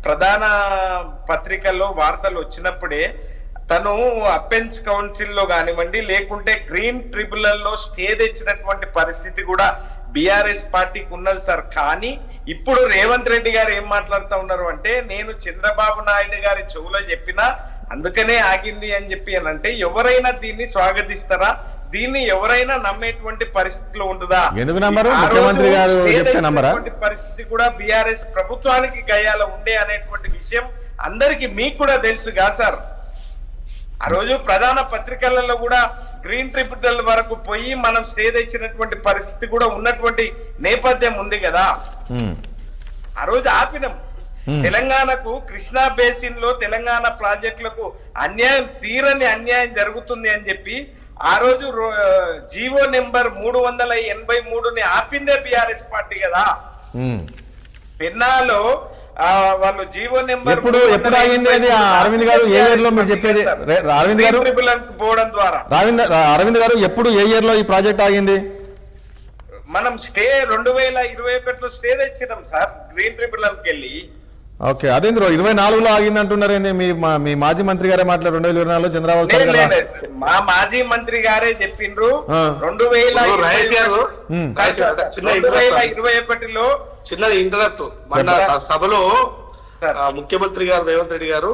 ప్రధాన పత్రికల్లో వార్తలు వచ్చినప్పుడే తను అపెన్స్ కౌన్సిల్ లో కానివ్వండి, లేకుంటే గ్రీన్ ట్రిబ్యునల్ లో స్టే తెచ్చినటువంటి పరిస్థితి కూడా బీఆర్ఎస్ పార్టీకి ఉన్నది సార్. కానీ ఇప్పుడు రేవంత్ రెడ్డి గారు ఏం మాట్లాడుతూ ఉన్నారు అంటే, నేను చంద్రబాబు నాయుడు గారి చెవులో చెప్పినా అందుకనే ఆగింది అని చెప్పి అని అంటే, ఎవరైనా దీన్ని స్వాగతిస్తారా? దీన్ని ఎవరైనా నమ్మేటువంటి పరిస్థితిలో ఉంటుందా? ఎందుకు నమ్మరు? ముఖ్యమంత్రి గారు చెప్తే నమ్మరా? పరిస్థితి కూడా బీఆర్ఎస్ ప్రభుత్వానికి గయాల ఉండే అనేటువంటి విషయం అందరికి మీకు కూడా తెలుసుగా సార్. ఆ రోజు ప్రధాన పత్రికలలో కూడా గ్రీన్ ట్రిబ్యునల్ వరకు పోయి మనం స్టే తెచ్చినటువంటి పరిస్థితి కూడా ఉన్నటువంటి నేపథ్యం ఉంది కదా. ఆ రోజు ఆపినాం. తెలంగాణకు కృష్ణా బేసిన్ లో తెలంగాణ ప్రాజెక్టులకు తీరని అన్యాయం జరుగుతుంది అని చెప్పి ఆ రోజు జీవో నెంబర్ 383ని ఆపిందే బీఆర్ఎస్ పార్టీ కదా. పెన్నాలో వాళ్ళు జీవో నెంబర్ ఎప్పుడు ఆగింది అది? అరవింద్ గారు ఏ ఇయర్ లో మీరు చెప్పేది? అరవింద్ గారు పోవడం ద్వారా అరవింద్ గారు ఎప్పుడు ఏ ఇయర్ లో ఈ ప్రాజెక్ట్ ఆగింది? మనం స్టే 2021లో స్టే తెచ్చినాం సార్ గ్రీన్ ట్రిబ్యునల్కి వెళ్ళి. ఓకే, అదేంద్ర 24లో ఆగింది అంటున్నారు ఏంది? మీ మాజీ మంత్రి గారే మాట్లాడారు 2024లో చంద్రబాబు. మా మాజీ మంత్రి గారే చెప్పిండ్రు 2021లో. చిన్న ఇంటరప్ట్. మన సభలో ముఖ్యమంత్రి గారు రేవంత్ రెడ్డి గారు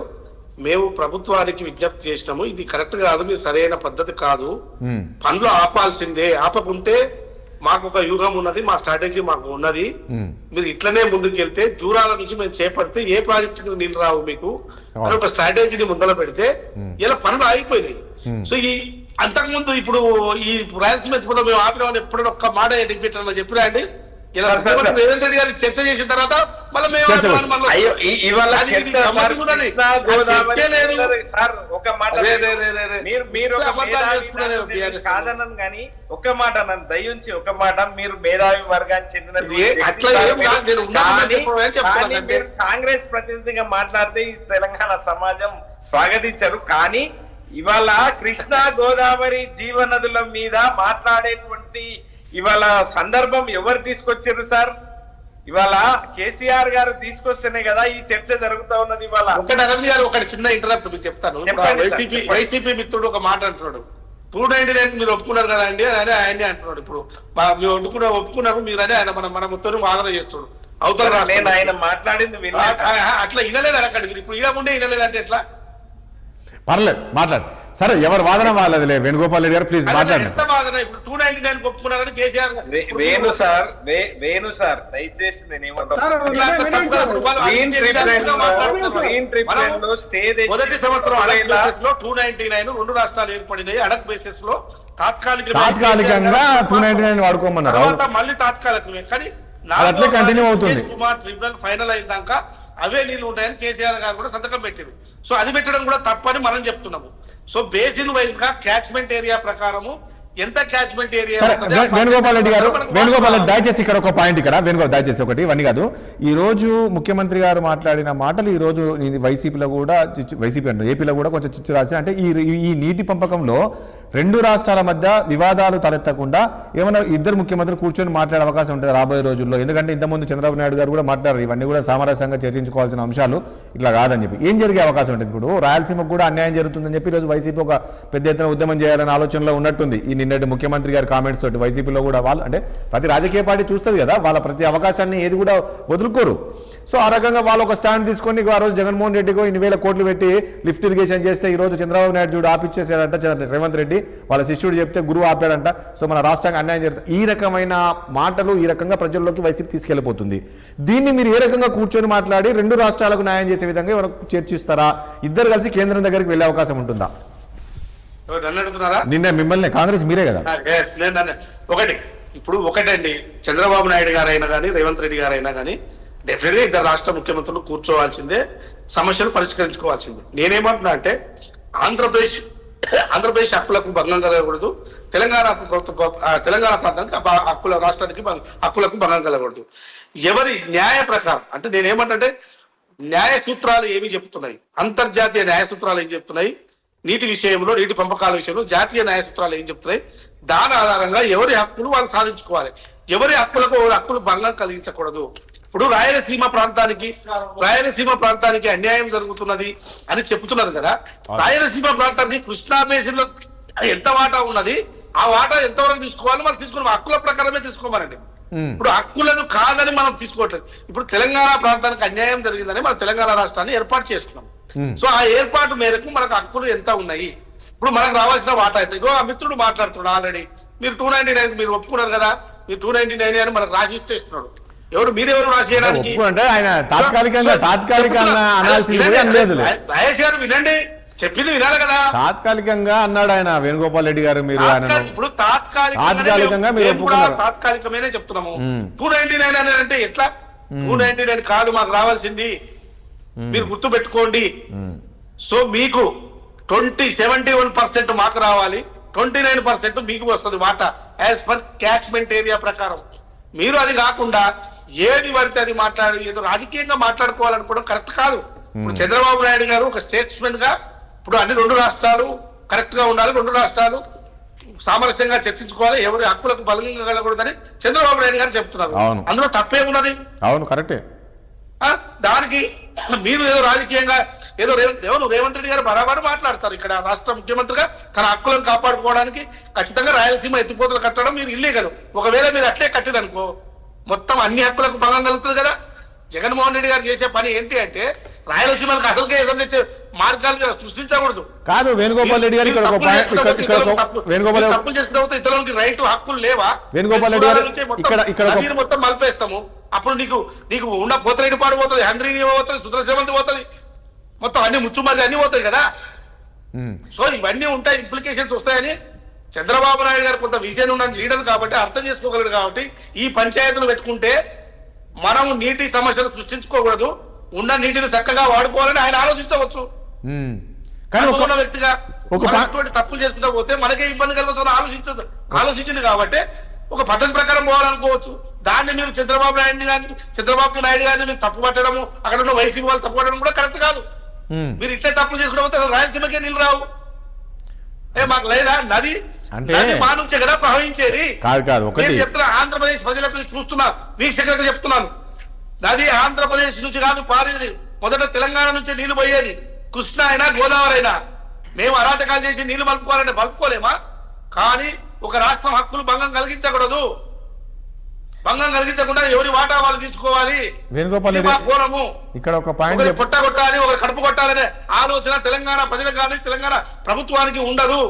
మేము ప్రభుత్వానికి విజ్ఞప్తి చేసినాము, ఇది కరెక్ట్ కాదు, మీ సరైన పద్ధతి కాదు, పనులు ఆపాల్సిందే, ఆపకుంటే మాకు ఒక వ్యూహం ఉన్నది, మా స్ట్రాటజీ మాకు ఉన్నది, మీరు ఇట్లనే ముందుకు వెళ్తే జూరాల నుంచి మేము చేపడితే ఏ ప్రాజెక్టు నీళ్ళు రావు మీకు అని ఒక స్ట్రాటజీని ముందర పెడితే ఇలా పనులు ఆగిపోయినాయి. సో ఈ అంతకుముందు ఇప్పుడు ఈ రాయలసీమ ఎత్తుకుంటే మేము ఆపినామని ఎప్పుడైనా ఒక్క మాట రిపీట్ అని చెప్పినా అండి? ఇలా రేవంత్ రెడ్డి గారు చర్చ చేసిన తర్వాత కాదన్నాను కానీ ఒక్క మాట నన్ను దయించి ఒక మాట, మీరు మేధావి వర్గానికి చెందిన కాంగ్రెస్ ప్రతినిధిగా మాట్లాడితే ఈ తెలంగాణ సమాజం స్వాగతించరు. కానీ ఇవాళ కృష్ణా గోదావరి జీవనదుల మీద మాట్లాడేటువంటి ఇవాళ సందర్భం ఎవరు తీసుకొచ్చారు సార్? ఇవాళ కేసీఆర్ గారు తీసుకొస్తేనే కదా ఈ చర్చ జరుగుతా ఉన్నది. ఇవాళ ఒకటి చిన్న ఇంటరప్ట్ మీకు చెప్తాను. వైసీపీ మిత్రుడు ఒక మాట అంటున్నాడు, 299 మీరు ఒప్పుకున్నారు కదా అండి అని ఆయనే అంటున్నాడు. ఇప్పుడు మీరు ఒప్పుకున్నారు మీరని ఆయన మన మొత్తం వాదన చేస్తున్నాడు. అవతల ఆయన మాట్లాడింది అట్లా వినలేదు అనకండి మీరు. ఇప్పుడు ఇవ్వకుంటే వినలేదంటే ఎట్లా? పర్లేదు మాట్లాడు. సరే, ఎవరు వాదన వాళ్ళదిలే. వేణుగోపాల్ రెడ్డి గారు ప్లీజ్ మాట్లాడండి. ఇప్పుడు 299 ఒప్పుకున్నారని కేసీఆర్ వేణు సార్ దయచేసి మొదటి సంవత్సరం 299 రెండు రాష్ట్రాలు ఏర్పడినాయి. అడక్ బేసిస్ లో తాత్కాలికంగా 299 వాడుకోమన్నారు. తర్వాత మళ్ళీ తాత్కాలికమే, కానీ అట్లే కంటిన్యూ అవుతుంది. ట్రిబ్యునల్ ఫైనల్ అయినాక అవే నీళ్ళు ఉంటాయని కేసీఆర్ గారు కూడా సంతకం పెట్టింది. సో అది పెట్టడం కూడా తప్పని మనం చెప్తున్నాము. సో బేసిన్ వైజ్ గా క్యాచ్మెంట్ ఏరియా ప్రకారము ఎంత క్యాచ్మెంట్ ఏరియా. వేణుగోపాల్ రెడ్డి గారు దయచేసి ఇక్కడ ఒక పాయింట్, ఇక్కడ దయచేసి ఒకటి ఇవన్నీ కాదు. ఈ రోజు ముఖ్యమంత్రి గారు మాట్లాడిన మాటలు ఈ రోజు వైసీపీలో కూడా ఏపీలో కూడా కొంచెం చిచ్చు రాసి, అంటే ఈ నీటి పంపకంలో రెండు రాష్ట్రాల మధ్య వివాదాలు తలెత్తకుండా ఏమైనా ఇద్దరు ముఖ్యమంత్రులు కూర్చొని మాట్లాడే అవకాశం ఉంటుంది రాబోయే రోజుల్లో. ఎందుకంటే ఇంతకుముందు చంద్రబాబు నాయుడు గారు కూడా మాట్లాడారు, ఇవన్నీ కూడా సామరస్యంగా చర్చించుకోవాల్సిన అంశాలు, ఇట్లా కాదని చెప్పి. ఏం జరిగే అవకాశం ఉంటుంది? ఇప్పుడు రాయలసీమకు కూడా అన్యాయం జరుగుతుందని చెప్పి ఈరోజు వైసీపీ ఒక పెద్ద ఎత్తున ఉద్యమం చేయాలనే ఆలోచనలో ఉన్నట్టుంది. ఈ నిన్నటి ముఖ్యమంత్రి గారి కామెంట్స్ తోటి వైసీపీలో కూడా వాళ్ళు, అంటే ప్రతి రాజకీయ పార్టీ చూస్తుంది కదా, వాళ్ళ ప్రతి అవకాశాన్ని ఏది కూడా వదులుకోరు. సో ఆ రకంగా వాళ్ళు ఒక స్టాండ్ తీసుకొని ఆ రోజు జగన్మోహన్ రెడ్డికి 2,000 కోట్లు పెట్టి లిఫ్ట్ ఇరిగేషన్ చేస్తే ఈ రోజు చంద్రబాబు నాయుడు చూడు ఆపిచ్చేసాడంట. రేవంత్ రెడ్డి వాళ్ళ శిష్యుడు చెప్తే గురువు ఆపాడంట. సో మన రాష్ట్రానికి అన్యాయం జరుగుతుంది. ఈ రకమైన మాటలు ఈ రకంగా ప్రజల్లోకి వైసీపీ తీసుకెళ్లిపోతుంది. దీన్ని మీరు ఏ రకంగా కూర్చొని మాట్లాడి రెండు రాష్ట్రాలకు న్యాయం చేసే విధంగా చర్చిస్తారా? ఇద్దరు కలిసి కేంద్రం దగ్గరికి వెళ్లే అవకాశం ఉంటుందా? నిన్న మిమ్మల్ని కాంగ్రెస్ మీరే కదా. ఒకటండి, చంద్రబాబు నాయుడు గారైనా కానీ రేవంత్ రెడ్డి గారైనా కానీ డెఫినెట్గా ఇద్దరు రాష్ట్ర ముఖ్యమంత్రులు కూర్చోవాల్సిందే, సమస్యలు పరిష్కరించుకోవాల్సిందే. నేనేమంటున్నా అంటే ఆంధ్రప్రదేశ్ హక్కులకు భంగం కలగకూడదు, తెలంగాణ ప్రాంతానికి రాష్ట్రానికి హక్కులకు భంగం కలగకూడదు. ఎవరి న్యాయ ప్రకారం అంటే నేనేమంటే న్యాయ సూత్రాలు ఏమి చెప్తున్నాయి, అంతర్జాతీయ న్యాయ సూత్రాలు ఏం చెప్తున్నాయి, నీటి విషయంలో నీటి పంపకాల విషయంలో జాతీయ న్యాయ సూత్రాలు ఏం చెప్తున్నాయి, దాని ఆధారంగా ఎవరి హక్కులు వాళ్ళు సాధించుకోవాలి. ఎవరి హక్కులు భంగం కలిగించకూడదు. ఇప్పుడు రాయలసీమ ప్రాంతానికి అన్యాయం జరుగుతున్నది అని చెప్తున్నారు కదా. రాయలసీమ ప్రాంతానికి కృష్ణా బేసిన్ లో ఎంత వాటా ఉన్నది, ఆ వాటా ఎంతవరకు తీసుకోవాలి మనం తీసుకున్నాం, హక్కుల ప్రకారమే తీసుకోమనండి. ఇప్పుడు హక్కులను కాదని మనం తీసుకోవట్లేదు. ఇప్పుడు తెలంగాణ ప్రాంతానికి అన్యాయం జరిగిందని మనం తెలంగాణ రాష్ట్రాన్ని ఏర్పాటు చేసుకున్నాం. సో ఆ ఏర్పాటు మేరకు మనకు హక్కులు ఎంత ఉన్నాయి, ఇప్పుడు మనకు రావాల్సిన వాటా అయితే ఇగో ఆ మిత్రుడు మాట్లాడుతున్నాడు ఆల్రెడీ. మీరు 299 మీరు ఒప్పుకున్నారు కదా, మీరు 299 అని మనకు రాసిస్తే ఇస్తున్నాడు. మీరెవరు రాసేయడానికి? ఆయన తాత్కాలికంగా రాజేష్ గారు వినండి, చెప్పింది వినాలి కదా. తాత్కాలికంగా అన్నాడు ఆయన వేణుగోపాల్ రెడ్డి గారు. మీరు ఇప్పుడు తాత్కాలికంగా మీరు ఒప్పుకున్నారు. తాత్కాలికమేనే చెప్తున్నాము. 299 అని అంటే ఎట్లా? 299 కాదు మాకు రావాల్సింది, మీరు గుర్తు పెట్టుకోండి. సో మీకు 71% మాకు రావాలి, 29% మీకు వస్తుంది వాటా యాజ్ పర్ క్యాచ్మెంట్ ఏరియా ప్రకారం. మీరు అది కాకుండా ఏది పడితే అది మాట్లాడి ఏదో రాజకీయంగా మాట్లాడుకోవాలనుకోవడం కరెక్ట్ కాదు. ఇప్పుడు చంద్రబాబు నాయుడు గారు ఒక స్టేట్స్మెన్ గా ఇప్పుడు అన్ని 2 రాష్ట్రాలు కరెక్ట్ గా ఉండాలి, 2 రాష్ట్రాలు సామరస్యంగా చర్చించుకోవాలి, ఎవరి హక్కులకు బలంగా కలగకూడదని చంద్రబాబు నాయుడు గారు చెప్తున్నారు. అందులో తప్పే ఉన్నది? అవును, కరెక్టే. దానికి మీరు ఏదో రాజకీయంగా ఏదో రేవంత్ రెడ్డి గారు బరాబర్ మాట్లాడతారు. ఇక్కడ రాష్ట్ర ముఖ్యమంత్రిగా తన హక్కులను కాపాడుకోవడానికి ఖచ్చితంగా రాయలసీమ ఎత్తిపోతలు కట్టడం మీరు ఇల్లీగల్. ఒకవేళ మీరు అట్లే కట్టిరనుకో మొత్తం అన్ని హక్కులకు భంగం కలుగుతుంది కదా. జగన్మోహన్ రెడ్డి గారు చేసే పని ఏంటి అంటే రాయలసీమలకు అసలుకే తెచ్చే మార్గాలు సృష్టించకూడదు. కాదు వేణుగోపాల్ రెడ్డి గారు తప్పులు చేసుకుంటే ఇతరులకి రైట్ హక్కులు లేవా? వేణుగోపాల్ రెడ్డి గారు ఇక్కడ మొత్తం మలిపేస్తాము. అప్పుడు నీకు ఉన్న పోతరెడ్డి పాడు పోతుంది, హంద్రీని పోతుంది, సుదర్శవంతి పోతుంది, మొత్తం అన్ని ముచ్చుమర్రి అన్ని పోతాయి కదా. సో ఇవన్నీ ఉంటాయి, ఇంప్లికేషన్స్ వస్తాయని చంద్రబాబు నాయుడు గారు కొంత విజన్ ఉన్న లీడర్ కాబట్టి అర్థం చేసుకోగలడు. కాబట్టి ఈ పంచాయతీలు పెట్టుకుంటే మనం నీటి సమస్యలు సృష్టించుకోకూడదు, ఉన్న నీటిని చక్కగా వాడుకోవాలని ఆయన ఆలోచించవచ్చు. అనుకున్న వ్యక్తిగా తప్పులు చేసుకుంటా పోతే మనకే ఇబ్బంది కలుగుతుంది ఆలోచించింది కాబట్టి ఒక పద్ధతి ప్రకారం పోవాలనుకోవచ్చు. దాన్ని మీరు చంద్రబాబు నాయుడు గారిని మీరు తప్పు పట్టడము, అక్కడ ఉన్న వైసీపీ వాళ్ళు తప్పు పట్టడం కూడా కరెక్ట్ కాదు. మీరు ఇట్లే తప్పులు చేసుకుంటా పోతే అసలు రాయలసీమకే నీళ్ళు రావు. మాకు లేదా నది మా నుంచే కదా ప్రవహించేది. నేను చెప్తున్నా, ఆంధ్రప్రదేశ్ ప్రజలకు చూస్తున్నా, వీక్షకులకు చెప్తున్నాను, నది ఆంధ్రప్రదేశ్ నుంచి కాదు పారేది, మొదట తెలంగాణ నుంచి నీళ్లు పోయేది. కృష్ణ అయినా గోదావరి అయినా మేము అరాచకాలు చేసి నీళ్లు మలుపుకోవాలంటే మలుపుకోలేమా? కానీ ఒక రాష్ట్రం హక్కులు భంగం కలిగించకూడదు. భంగం కలిగించకుండా ఎవరి వాటా వాళ్ళు తీసుకోవాలి. ఇక్కడ ఒక పాయింట్, పొట్ట కొట్టాలి, ఒక కడుపు కొట్టాలనే ఆలోచన తెలంగాణ ప్రజలకు కానీ తెలంగాణ ప్రభుత్వానికి ఉండదు.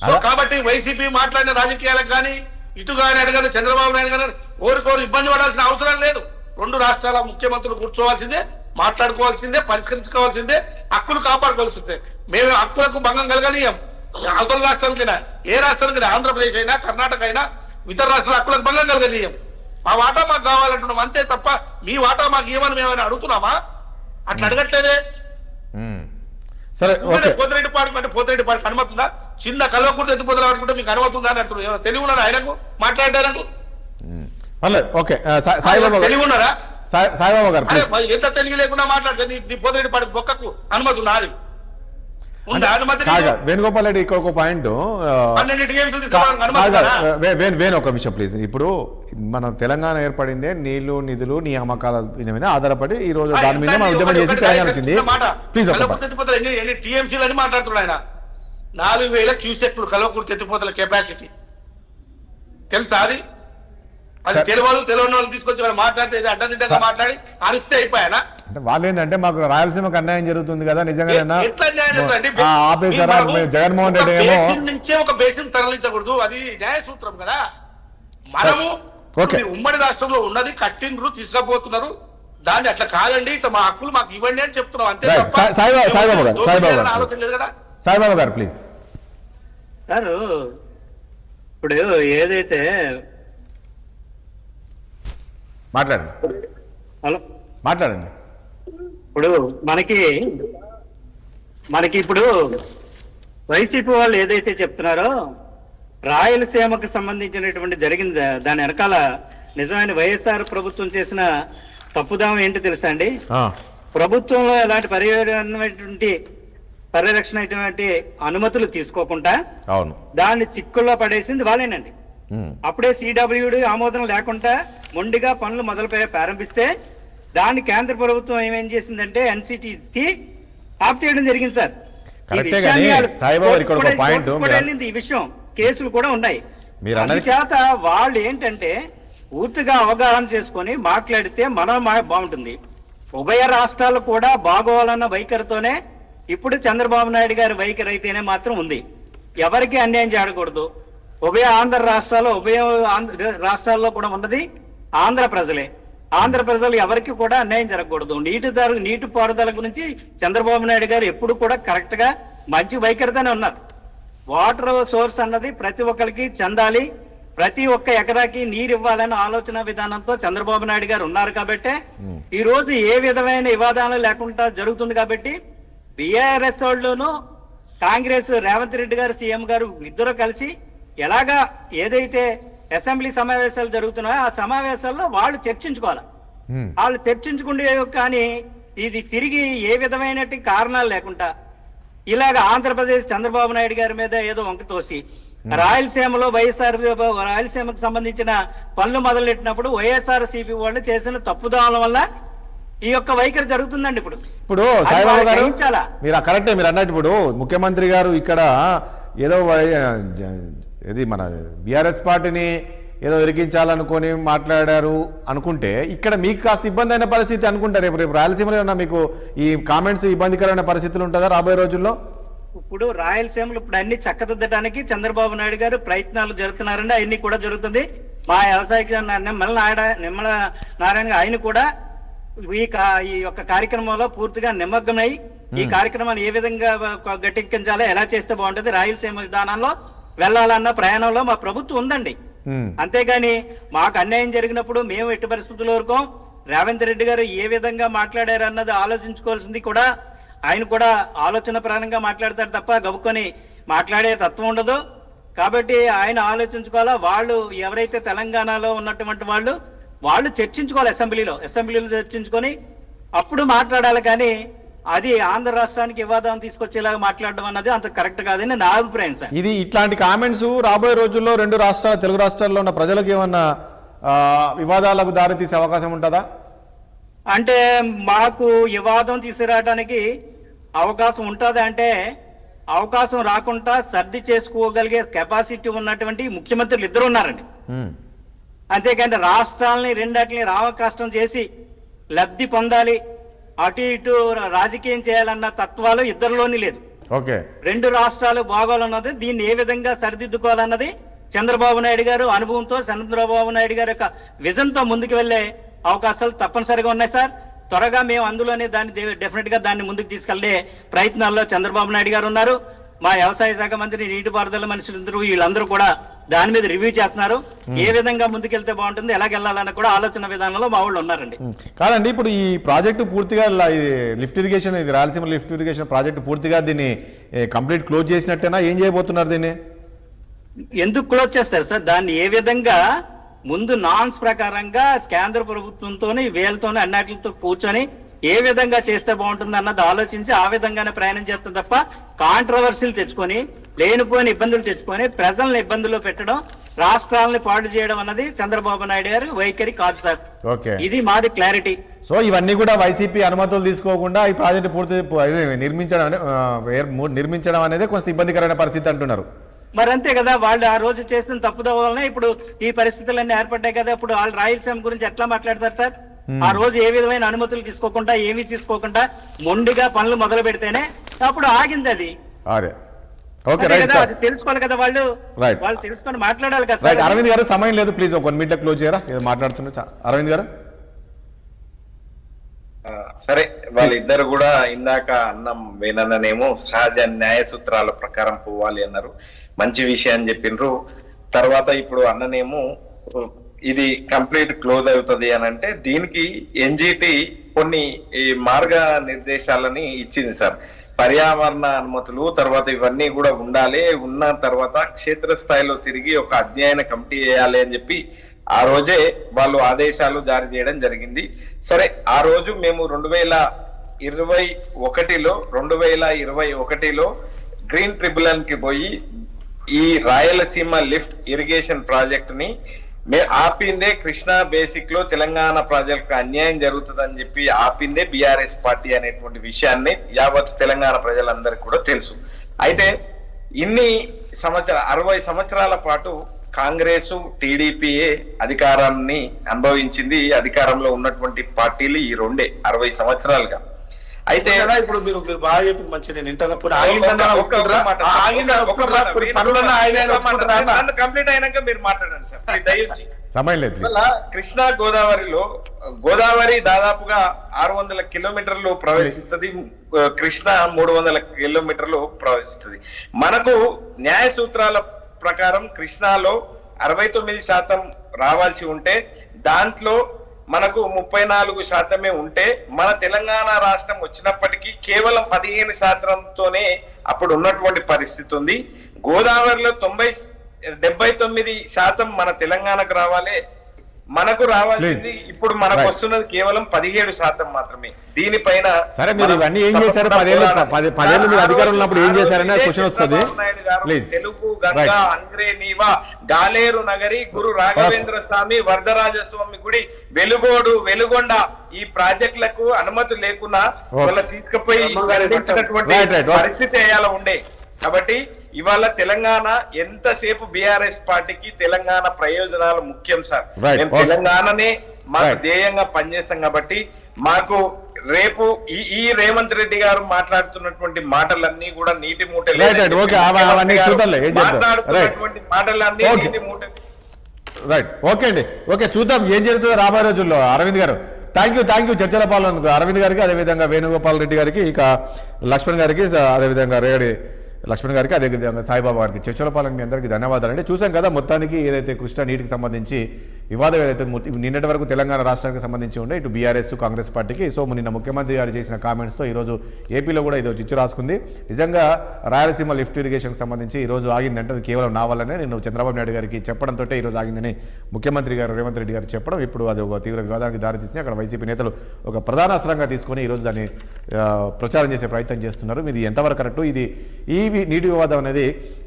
సో కాబట్టి వైసీపీ మాట్లాడిన రాజకీయాలకు కానీ ఇటు కానీ అడగాలి, చంద్రబాబు నాయుడు గారు ఓరికోరు ఇబ్బంది పడాల్సిన అవసరం లేదు. 2 రాష్ట్రాల ముఖ్యమంత్రులు కూర్చోవాల్సిందే, మాట్లాడుకోవాల్సిందే, పరిష్కరించుకోవాల్సిందే, హక్కులు కాపాడుకోవాల్సిందే. మేము హక్కులకు భంగం కలగనీయం. అవతల రాష్ట్రానికైనా ఏ రాష్ట్రానికైనా, ఆంధ్రప్రదేశ్ అయినా కర్ణాటక అయినా ఇతర రాష్ట్రాల హక్కులకు భంగం కలగనీయం. మా వాటా మాకు కావాలంటున్నాం అంతే తప్ప మీ వాటా మాకు ఏమని మేమైనా అడుగుతున్నామా? అట్లా అడగట్లేదే. సరే, పోతిరెడ్డి పాడు అంటే పోతిరెడ్డి పాడు అనుమతుందా? చిన్న కల్వకూడదు ఎత్తిపోతలు ఆడుకుంటే మీకు అనుమతుందా అని అడుగుతున్నారు. తెలివి ఉన్నారా ఆయనకు మాట్లాడారు? తెలివి ఉన్నారా? సాయిబాబా గారు ఎంత తెలివి లేకుండా మాట్లాడితే నీ పోతిరెడ్డి పాడు బొక్కకు అనుమతి ఉందా? అది వేణుగోపాల్ రెడ్డి ఇక్కడ ఒక పాయింట్, వేణు ఒక విషయం ప్లీజ్. ఇప్పుడు మన తెలంగాణ ఏర్పడిందే నీళ్లు నిధులు నియామకాల మీద ఆధారపడి ఈ రోజు దాని మీద మనం ఉద్యమం చేసి తెలంగాణ వచ్చింది. ప్లీజ్ టీఎంసీలు అని మాట్లాడుతున్నాడు ఆయన. 4000 క్యూసెక్లు కల్వకుర్తి ఎత్తిపోతల కెపాసిటీ తెలుసా? అది తెలియని వాళ్ళు తీసుకొచ్చి మాట్లాడితే అడ్డదిడ్డంగా మాట్లాడి అరిస్తే అయిపోయానా? అంటే వాళ్ళు ఏంటంటే మాకు రాయలసీమకు అన్యాయం జరుగుతుంది కదా, నిజంగా జగన్మోహన్ రెడ్డి నుంచే ఒక బేసిన్ తరలించకూడదు, అది న్యాయ సూత్రం కదా. మనము ఉమ్మడి రాష్ట్రంలో ఉన్నది కట్టిండ్రు తీసుకుపోతున్నారు, దాన్ని అట్లా కాదండి, ఇట్లా మా హక్కులు మాకు ఇవ్వండి అని చెప్తున్నాం అంతే. ఆలోచన లేదు కదా. సాయిబాబా గారు ప్లీజ్. సార్ ఇప్పుడు ఏదైతే మాట్లాడండి. హలో మాట్లాడండి. ఇప్పుడు మనకి ఇప్పుడు వైసీపీ వాళ్ళు ఏదైతే చెప్తున్నారో రాయలసీమకు సంబంధించినటువంటి జరిగింది, దాని వెనకాల నిజమైన వైఎస్ఆర్ ప్రభుత్వం చేసిన తప్పుదాం ఏంటి తెలుసా అండి? ప్రభుత్వంలో ఎలాంటి పరిరక్షణ అనుమతులు తీసుకోకుండా దాన్ని చిక్కుల్లో పడేసింది వాళ్ళేనండి. అప్పుడే సిడబ్ల్యూడి ఆమోదం లేకుండా మొండిగా పనులు ప్రారంభిస్తే దాన్ని కేంద్ర ప్రభుత్వం ఏమేం చేసిందంటే ఎన్సిటి ఆఫ్ చేయడం జరిగింది సార్. ఈ విషయం కేసులు కూడా ఉన్నాయి. చేత వాళ్ళు ఏంటంటే పూర్తిగా అవగాహన చేసుకొని మాట్లాడితే బాగుంటుంది. ఉభయ రాష్ట్రాలు కూడా బాగోవాలన్న వైఖరితోనే ఇప్పుడు చంద్రబాబు నాయుడు గారి వైఖరి అయితేనే మాత్రం ఉంది. ఎవరికి అన్యాయం చేయకూడదు. ఉభయ రాష్ట్రాల్లో కూడా ఉన్నది ఆంధ్ర ప్రజలే. ఆంధ్ర ప్రజలు ఎవరికి కూడా అన్యాయం జరగకూడదు. నీటి పారుదల గురించి చంద్రబాబు నాయుడు గారు ఎప్పుడు కూడా కరెక్ట్ గా మంచి వైఖరితోనే ఉన్నారు. వాటర్ సోర్స్ అన్నది ప్రతి ఒక్కరికి చెందాలి, ప్రతి ఒక్క ఎకరాకి నీరు ఇవ్వాలనే ఆలోచన విధానంతో చంద్రబాబు నాయుడు గారు ఉన్నారు కాబట్టి ఈ రోజు ఏ విధమైన వివాదాలు లేకుండా జరుగుతుంది. కాబట్టి బీఆర్ఎస్ వాళ్ళను కాంగ్రెస్ రేవంత్ రెడ్డి గారు సీఎం గారు ఇద్దరు కలిసి ఎలాగా ఏదైతే అసెంబ్లీ సమావేశాలు జరుగుతున్నాయో ఆ సమావేశాల్లో వాళ్ళు చర్చించుకోవాలి. వాళ్ళు చర్చించుకుంటే కానీ ఇది తిరిగి ఏ విధమైన కారణాలు లేకుండా ఇలాగ ఆంధ్రప్రదేశ్ చంద్రబాబు నాయుడు గారి మీద ఏదో వంక తోసి రాయలసీమలో రాయలసీమకు సంబంధించిన పనులు మొదలెట్టినప్పుడు వైఎస్ఆర్సీపీ వాళ్ళు చేసిన తప్పుదాల వల్ల ఈ యొక్క వైఖరి జరుగుతుందండి. ఇప్పుడు సాయిబాబా గారు మీరు కరెక్టే మీరు అన్నట్టు ఇప్పుడు ముఖ్యమంత్రి గారు ఇక్కడ ఏదో ఇది మన బీఆర్ఎస్ పార్టీని ఏదో ఇరికించాలనుకొని మాట్లాడారు అనుకుంటే ఇక్కడ మీకు కాస్త ఇబ్బంది అయిన పరిస్థితి అనుకుంటారు. రేపు రాయలసీమలో ఉన్న మీకు ఈ కామెంట్స్ ఇబ్బందికరమైన పరిస్థితులు ఉంటుందా రాబోయే రోజుల్లో? ఇప్పుడు రాయలసీమలో ఇప్పుడు అన్ని చక్కదిద్దడానికి చంద్రబాబు నాయుడు గారు ప్రయత్నాలు జరుగుతున్నారండి. అవన్నీ కూడా జరుగుతుంది. మా వ్యవసాయ నిమ్మల నారాయణ ఆయన కూడా ఈ యొక్క కార్యక్రమంలో పూర్తిగా నిమగ్నమై ఈ కార్యక్రమాన్ని ఏ విధంగా గట్టెక్కించాలో ఎలా చేస్తే బాగుంటుంది, రాయలసీమ విధానంలో వెళ్లాలన్న ప్రయాణంలో మా ప్రభుత్వం ఉందండి. అంతేగాని మాకు అన్యాయం జరిగినప్పుడు మేము ఎట్టి పరిస్థితుల వరకు రేవంత్ రెడ్డి గారు ఏ విధంగా మాట్లాడారు అన్నది ఆలోచించుకోవాల్సింది కూడా ఆయన కూడా ఆలోచన ప్రారంగా మాట్లాడతాడు తప్ప గబుక్కొని మాట్లాడే తత్వం ఉండదు. కాబట్టి ఆయన ఆలోచించుకోవాలా. వాళ్ళు ఎవరైతే తెలంగాణలో ఉన్నటువంటి వాళ్ళు చర్చించుకోవాలి అసెంబ్లీలో చర్చించుకొని అప్పుడు మాట్లాడాలి. కానీ అది ఆంధ్ర రాష్ట్రానికి వివాదం తీసుకొచ్చేలాగా మాట్లాడడం అన్నది అంత కరెక్ట్ కాదని నా అభిప్రాయం సార్. ఇది ఇట్లాంటి కామెంట్స్ రాబోయే రోజుల్లో తెలుగు రాష్ట్రాల్లో ఉన్న ప్రజలకు ఏమన్నా వివాదాలకు దారితీసే అవకాశం ఉంటుందా? అంటే మాకు వివాదం తీసుకురావడానికి అవకాశం ఉంటుంది అంటే అవకాశం రాకుండా సర్ది చేసుకోగలిగే కెపాసిటీ ఉన్నటువంటి ముఖ్యమంత్రులు ఇద్దరు ఉన్నారండి. అంతేకాని రాష్ట్రాలని రెండాటిని రావకష్టం చేసి లబ్ధి పొందాలి, అటు ఇటు రాజకీయం చేయాలన్న తత్వాలు ఇద్దరిలోని లేదు. రెండు రాష్ట్రాలు బాగోలన్నది దీన్ని ఏ విధంగా సరిదిద్దుకోవాలన్నది చంద్రబాబు నాయుడు గారు అనుభవంతో చంద్రబాబు నాయుడు గారి యొక్క విజన్ తో ముందుకు వెళ్లే అవకాశాలు తప్పనిసరిగా ఉన్నాయి సార్. త్వరగా మేము అందులోనే డెఫినెట్ గా దాన్ని ముందుకు తీసుకెళ్లే ప్రయత్నాల్లో చంద్రబాబు నాయుడు గారు ఉన్నారు. మా వ్యవసాయ శాఖ మంత్రి నీటిపారుదల మనుషులందరూ వీళ్ళందరూ కూడా దాని మీద రివ్యూ చేస్తున్నారు. ఏ విధంగా ముందుకెళ్తే బాగుంటుంది, ఎలాగెళ్లాలన్న కూడా ఆలోచన విధానంలో మా వాళ్ళు ఉన్నారండి. కాదండి, ఇప్పుడు ఈ ప్రాజెక్టు పూర్తిగా లిఫ్ట్ ఇరిగేషన్, ఇది రాయలసీమ లిఫ్ట్ ఇరిగేషన్ ప్రాజెక్టు పూర్తిగా దీన్ని కంప్లీట్ క్లోజ్ చేసినట్టేనా? ఏం చేయబోతున్నారు దీన్ని? ఎందుకు క్లోజ్ చేస్తారు సార్? దాన్ని ఏ విధంగా ముందు నాన్స్ ప్రకారంగా కేంద్ర ప్రభుత్వంతోని వీళ్ళతోని అన్నిటితో కూర్చొని ఏ విధంగా చేస్తే బాగుంటుంది అన్నది ఆలోచించి ఆ విధంగానే ప్రయాణం చేస్తాం తప్ప కాంట్రవర్సీలు తెచ్చుకొని లేనిపోయిన ఇబ్బందులు తెచ్చుకొని ప్రజల్ని ఇబ్బందుల్లో పెట్టడం, రాష్ట్రాలని పాడు చేయడం అన్నది చంద్రబాబు నాయుడు గారి వైఖరి కాదు సార్. ఇది మాది క్లారిటీ. సో ఇవన్నీ కూడా వైసీపీ అనుమతులు తీసుకోకుండా ఈ ప్రాజెక్టు పూర్తి నిర్మించడం అనేది కొంచెం ఇబ్బందికరమైన పరిస్థితి అంటున్నారు. మరి అంతే కదా, వాళ్ళు ఆ రోజు చేసిన తప్పుదో వలన ఇప్పుడు ఈ పరిస్థితులన్నీ ఏర్పడ్డాయి కదా. ఇప్పుడు వాళ్ళు రాయలసీమ గురించి ఎట్లా మాట్లాడతారు సార్? ఆ రోజు ఏ విధమైన అనుమతులు తీసుకోకుండా ఏమీ తీసుకోకుండా మొండిగా పనులు మొదలు పెడితేనే అప్పుడు ఆగింది అది. తెలుసుకోవాలి కదా వాళ్ళు తెలుసుకొని మాట్లాడాలి కదా. అరవింద్ గారు సమయం లేదు, ప్లీజ్ ఒక 1 minute క్లోజ్ చేయరా, మాట్లాడుతున్నా. అరవింద్ గారు సరే, వాళ్ళిద్దరు కూడా ఇందాక అన్నం వేననేమో సహజ న్యాయ సూత్రాల ప్రకారం పోవాలి అన్నారు, మంచి విషయం చెప్పిండ్రు. తర్వాత ఇప్పుడు అన్ననేమో ఇది కంప్లీట్ క్లోజ్ అవుతుంది అని అంటే దీనికి ఎన్జిటి కొన్ని ఈ మార్గ నిర్దేశాలని ఇచ్చింది సార్. పర్యావరణ అనుమతులు తర్వాత ఇవన్నీ కూడా ఉండాలి, ఉన్న తర్వాత క్షేత్రస్థాయిలో తిరిగి ఒక అధ్యయన కమిటీ వేయాలి అని చెప్పి ఆ రోజే వాళ్ళు ఆదేశాలు జారీ చేయడం జరిగింది. సరే, ఆ రోజు మేము 2021లో గ్రీన్ ట్రిబ్యునల్ కి పోయి ఈ రాయలసీమ లిఫ్ట్ ఇరిగేషన్ ప్రాజెక్ట్ ని ఆపిందే కృష్ణా బేసిక్ లో తెలంగాణ ప్రజలకు అన్యాయం జరుగుతుందని చెప్పి ఆపిందే బీఆర్ఎస్ పార్టీ అనేటువంటి విషయాన్ని యావత్ తెలంగాణ ప్రజలందరికీ కూడా తెలుసు. అయితే ఇన్ని 60 సంవత్సరాల పాటు కాంగ్రెస్ టీడీపీఏ అధికారాన్ని అనుభవించింది. అధికారంలో ఉన్నటువంటి పార్టీలు ఈ రెండే 60 సంవత్సరాలుగా. అయితే కదా ఇప్పుడు మీరు బాగా చెప్పింది మంచి నేను ఇంటర్నప్పుడు ఆగిందని పనులన్నా ఆయన కంప్లీట్ అయినాక మీరు మాట్లాడండి సార్ మీరు దయచేసి. సమయం లేదు please. ఇవాళ కృష్ణా గోదావరిలో గోదావరి దాదాపుగా 600 కిలోమీటర్లు ప్రవేశిస్తుంది, కృష్ణ 300 కిలోమీటర్లు ప్రవేశిస్తుంది. మనకు న్యాయ సూత్రాల ప్రకారం కృష్ణాలో 69% రావాల్సి ఉంటే దాంట్లో మనకు 34% ఉంటే మన తెలంగాణ రాష్ట్రం వచ్చినప్పటికీ కేవలం 15%తోనే అప్పుడు ఉన్నటువంటి పరిస్థితి ఉంది. గోదావరిలో 79% మన తెలంగాణకు రావాలి, మనకు రావాల్సింది ఇప్పుడు మనకు వస్తున్నది కేవలం 17% మాత్రమే. దీనిపైన సరే మీరు ఇవన్నీ ఏం చేశారు? 10 ఏళ్ళు మీరు అధికారంలో ఉన్నప్పుడు ఏం చేశారనే క్వశ్చన్ వస్తుంది. ప్లీజ్. తెలుగు గంగా అంగ్రే నీవా గాలేరు నగరి గురు రాఘవేంద్ర స్వామి వరదరాజస్వామి గుడి వెలుగొండ ఈ ప్రాజెక్టులకు అనుమతి లేకుండా వాళ్ళ తీసుకుపోయి పరిస్థితి అయ్యాల ఉండే. కాబట్టి ఇవాళ తెలంగాణ ఎంతసేపు బీఆర్ఎస్ పార్టీకి తెలంగాణ ప్రయోజనాలు ముఖ్యం సార్. మేము తెలంగాణనే మాకు ధ్యేయంగా పనిచేస్తాం. కాబట్టి మాకు రేపు ఈ రేవంత్ రెడ్డి గారు మాట్లాడుతున్నటువంటి మాటలన్నీ కూడా నీటి మూటలు, మాట్లాడుతున్నటువంటి మాటలన్నీ నీటి మూట. రైట్, ఓకే అండి, ఓకే, చూద్దాం ఏం జరుగుతుందో రాబోయే రోజుల్లో. అరవింద్ గారు థ్యాంక్ యూ చర్చల పాలన అరవింద్ గారికి, అదేవిధంగా వేణుగోపాల్ రెడ్డి గారికి, ఇక లక్ష్మణ్ గారికి, అదేవిధంగా రేగడి లక్ష్మణ్ గారికి, అదేవిధంగా సాయిబాబా గారికి, చర్చల పాలన మీ అందరికీ ధన్యవాదాలు అండి. చూసాం కదా మొత్తానికి ఏదైతే కృష్ణా నీటికి సంబంధించి వివాదం ఏదైతే నిన్నటి వరకు తెలంగాణ రాష్ట్రానికి సంబంధించి ఉండే ఇటు బీఆర్ఎస్ కాంగ్రెస్ పార్టీకి. సో నిన్న ముఖ్యమంత్రి గారు చేసిన కామెంట్స్తో ఈరోజు ఏపీలో కూడా ఇది చిచ్చు రాసుకుంది. నిజంగా రాయలసీమ లిఫ్ట్ ఇరిగేషన్కి సంబంధించి ఈరోజు ఆగిందంటే అది కేవలం నా వల్లనే, నేను చంద్రబాబు నాయుడు గారికి చెప్పడంతో ఈరోజు ఆగిందని ముఖ్యమంత్రి గారు రేవంత్ రెడ్డి గారు చెప్పడం ఇప్పుడు అది ఒక తీవ్ర వివాదానికి దారితీసింది. అక్కడ వైసీపీ నేతలు ఒక ప్రధాన అస్త్రంగా తీసుకొని ఈరోజు దాన్ని ప్రచారం చేసే ప్రయత్నం చేస్తున్నారు. ఇది ఎంతవరకు కరెక్టు? ఈ నీటి వివాదం అనేది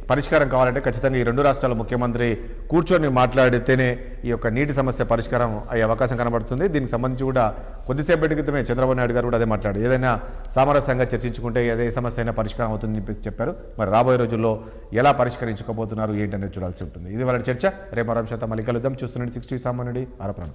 పరిష్కారం కావాలంటే ఖచ్చితంగా ఈ రెండు రాష్ట్రాల ముఖ్యమంత్రి కూర్చొని మాట్లాడితేనే ఈ యొక్క నీటి సమస్య పరిష్కారం అయ్యే అవకాశం కనబడుతుంది. దీనికి సంబంధించి కూడా కొద్దిసేపటి క్రితమే చంద్రబాబు నాయుడు గారు కూడా అదే మాట్లాడు, ఏదైనా సామరస్యంగా చర్చించుకుంటే ఏ సమస్య అయినా పరిష్కారం అవుతుందని చెప్పేసి చెప్పారు. మరి రాబోయే రోజుల్లో ఎలా పరిష్కరించుకోబోతున్నారు ఏంటనేది చూడాల్సి ఉంటుంది. ఇది వాళ్ళ చర్చ. రేపు మరో అంశంతో మళ్ళీ కలుద్దాం. చూస్తుండండి 60 సామాన్యుడి ఆరోపణ.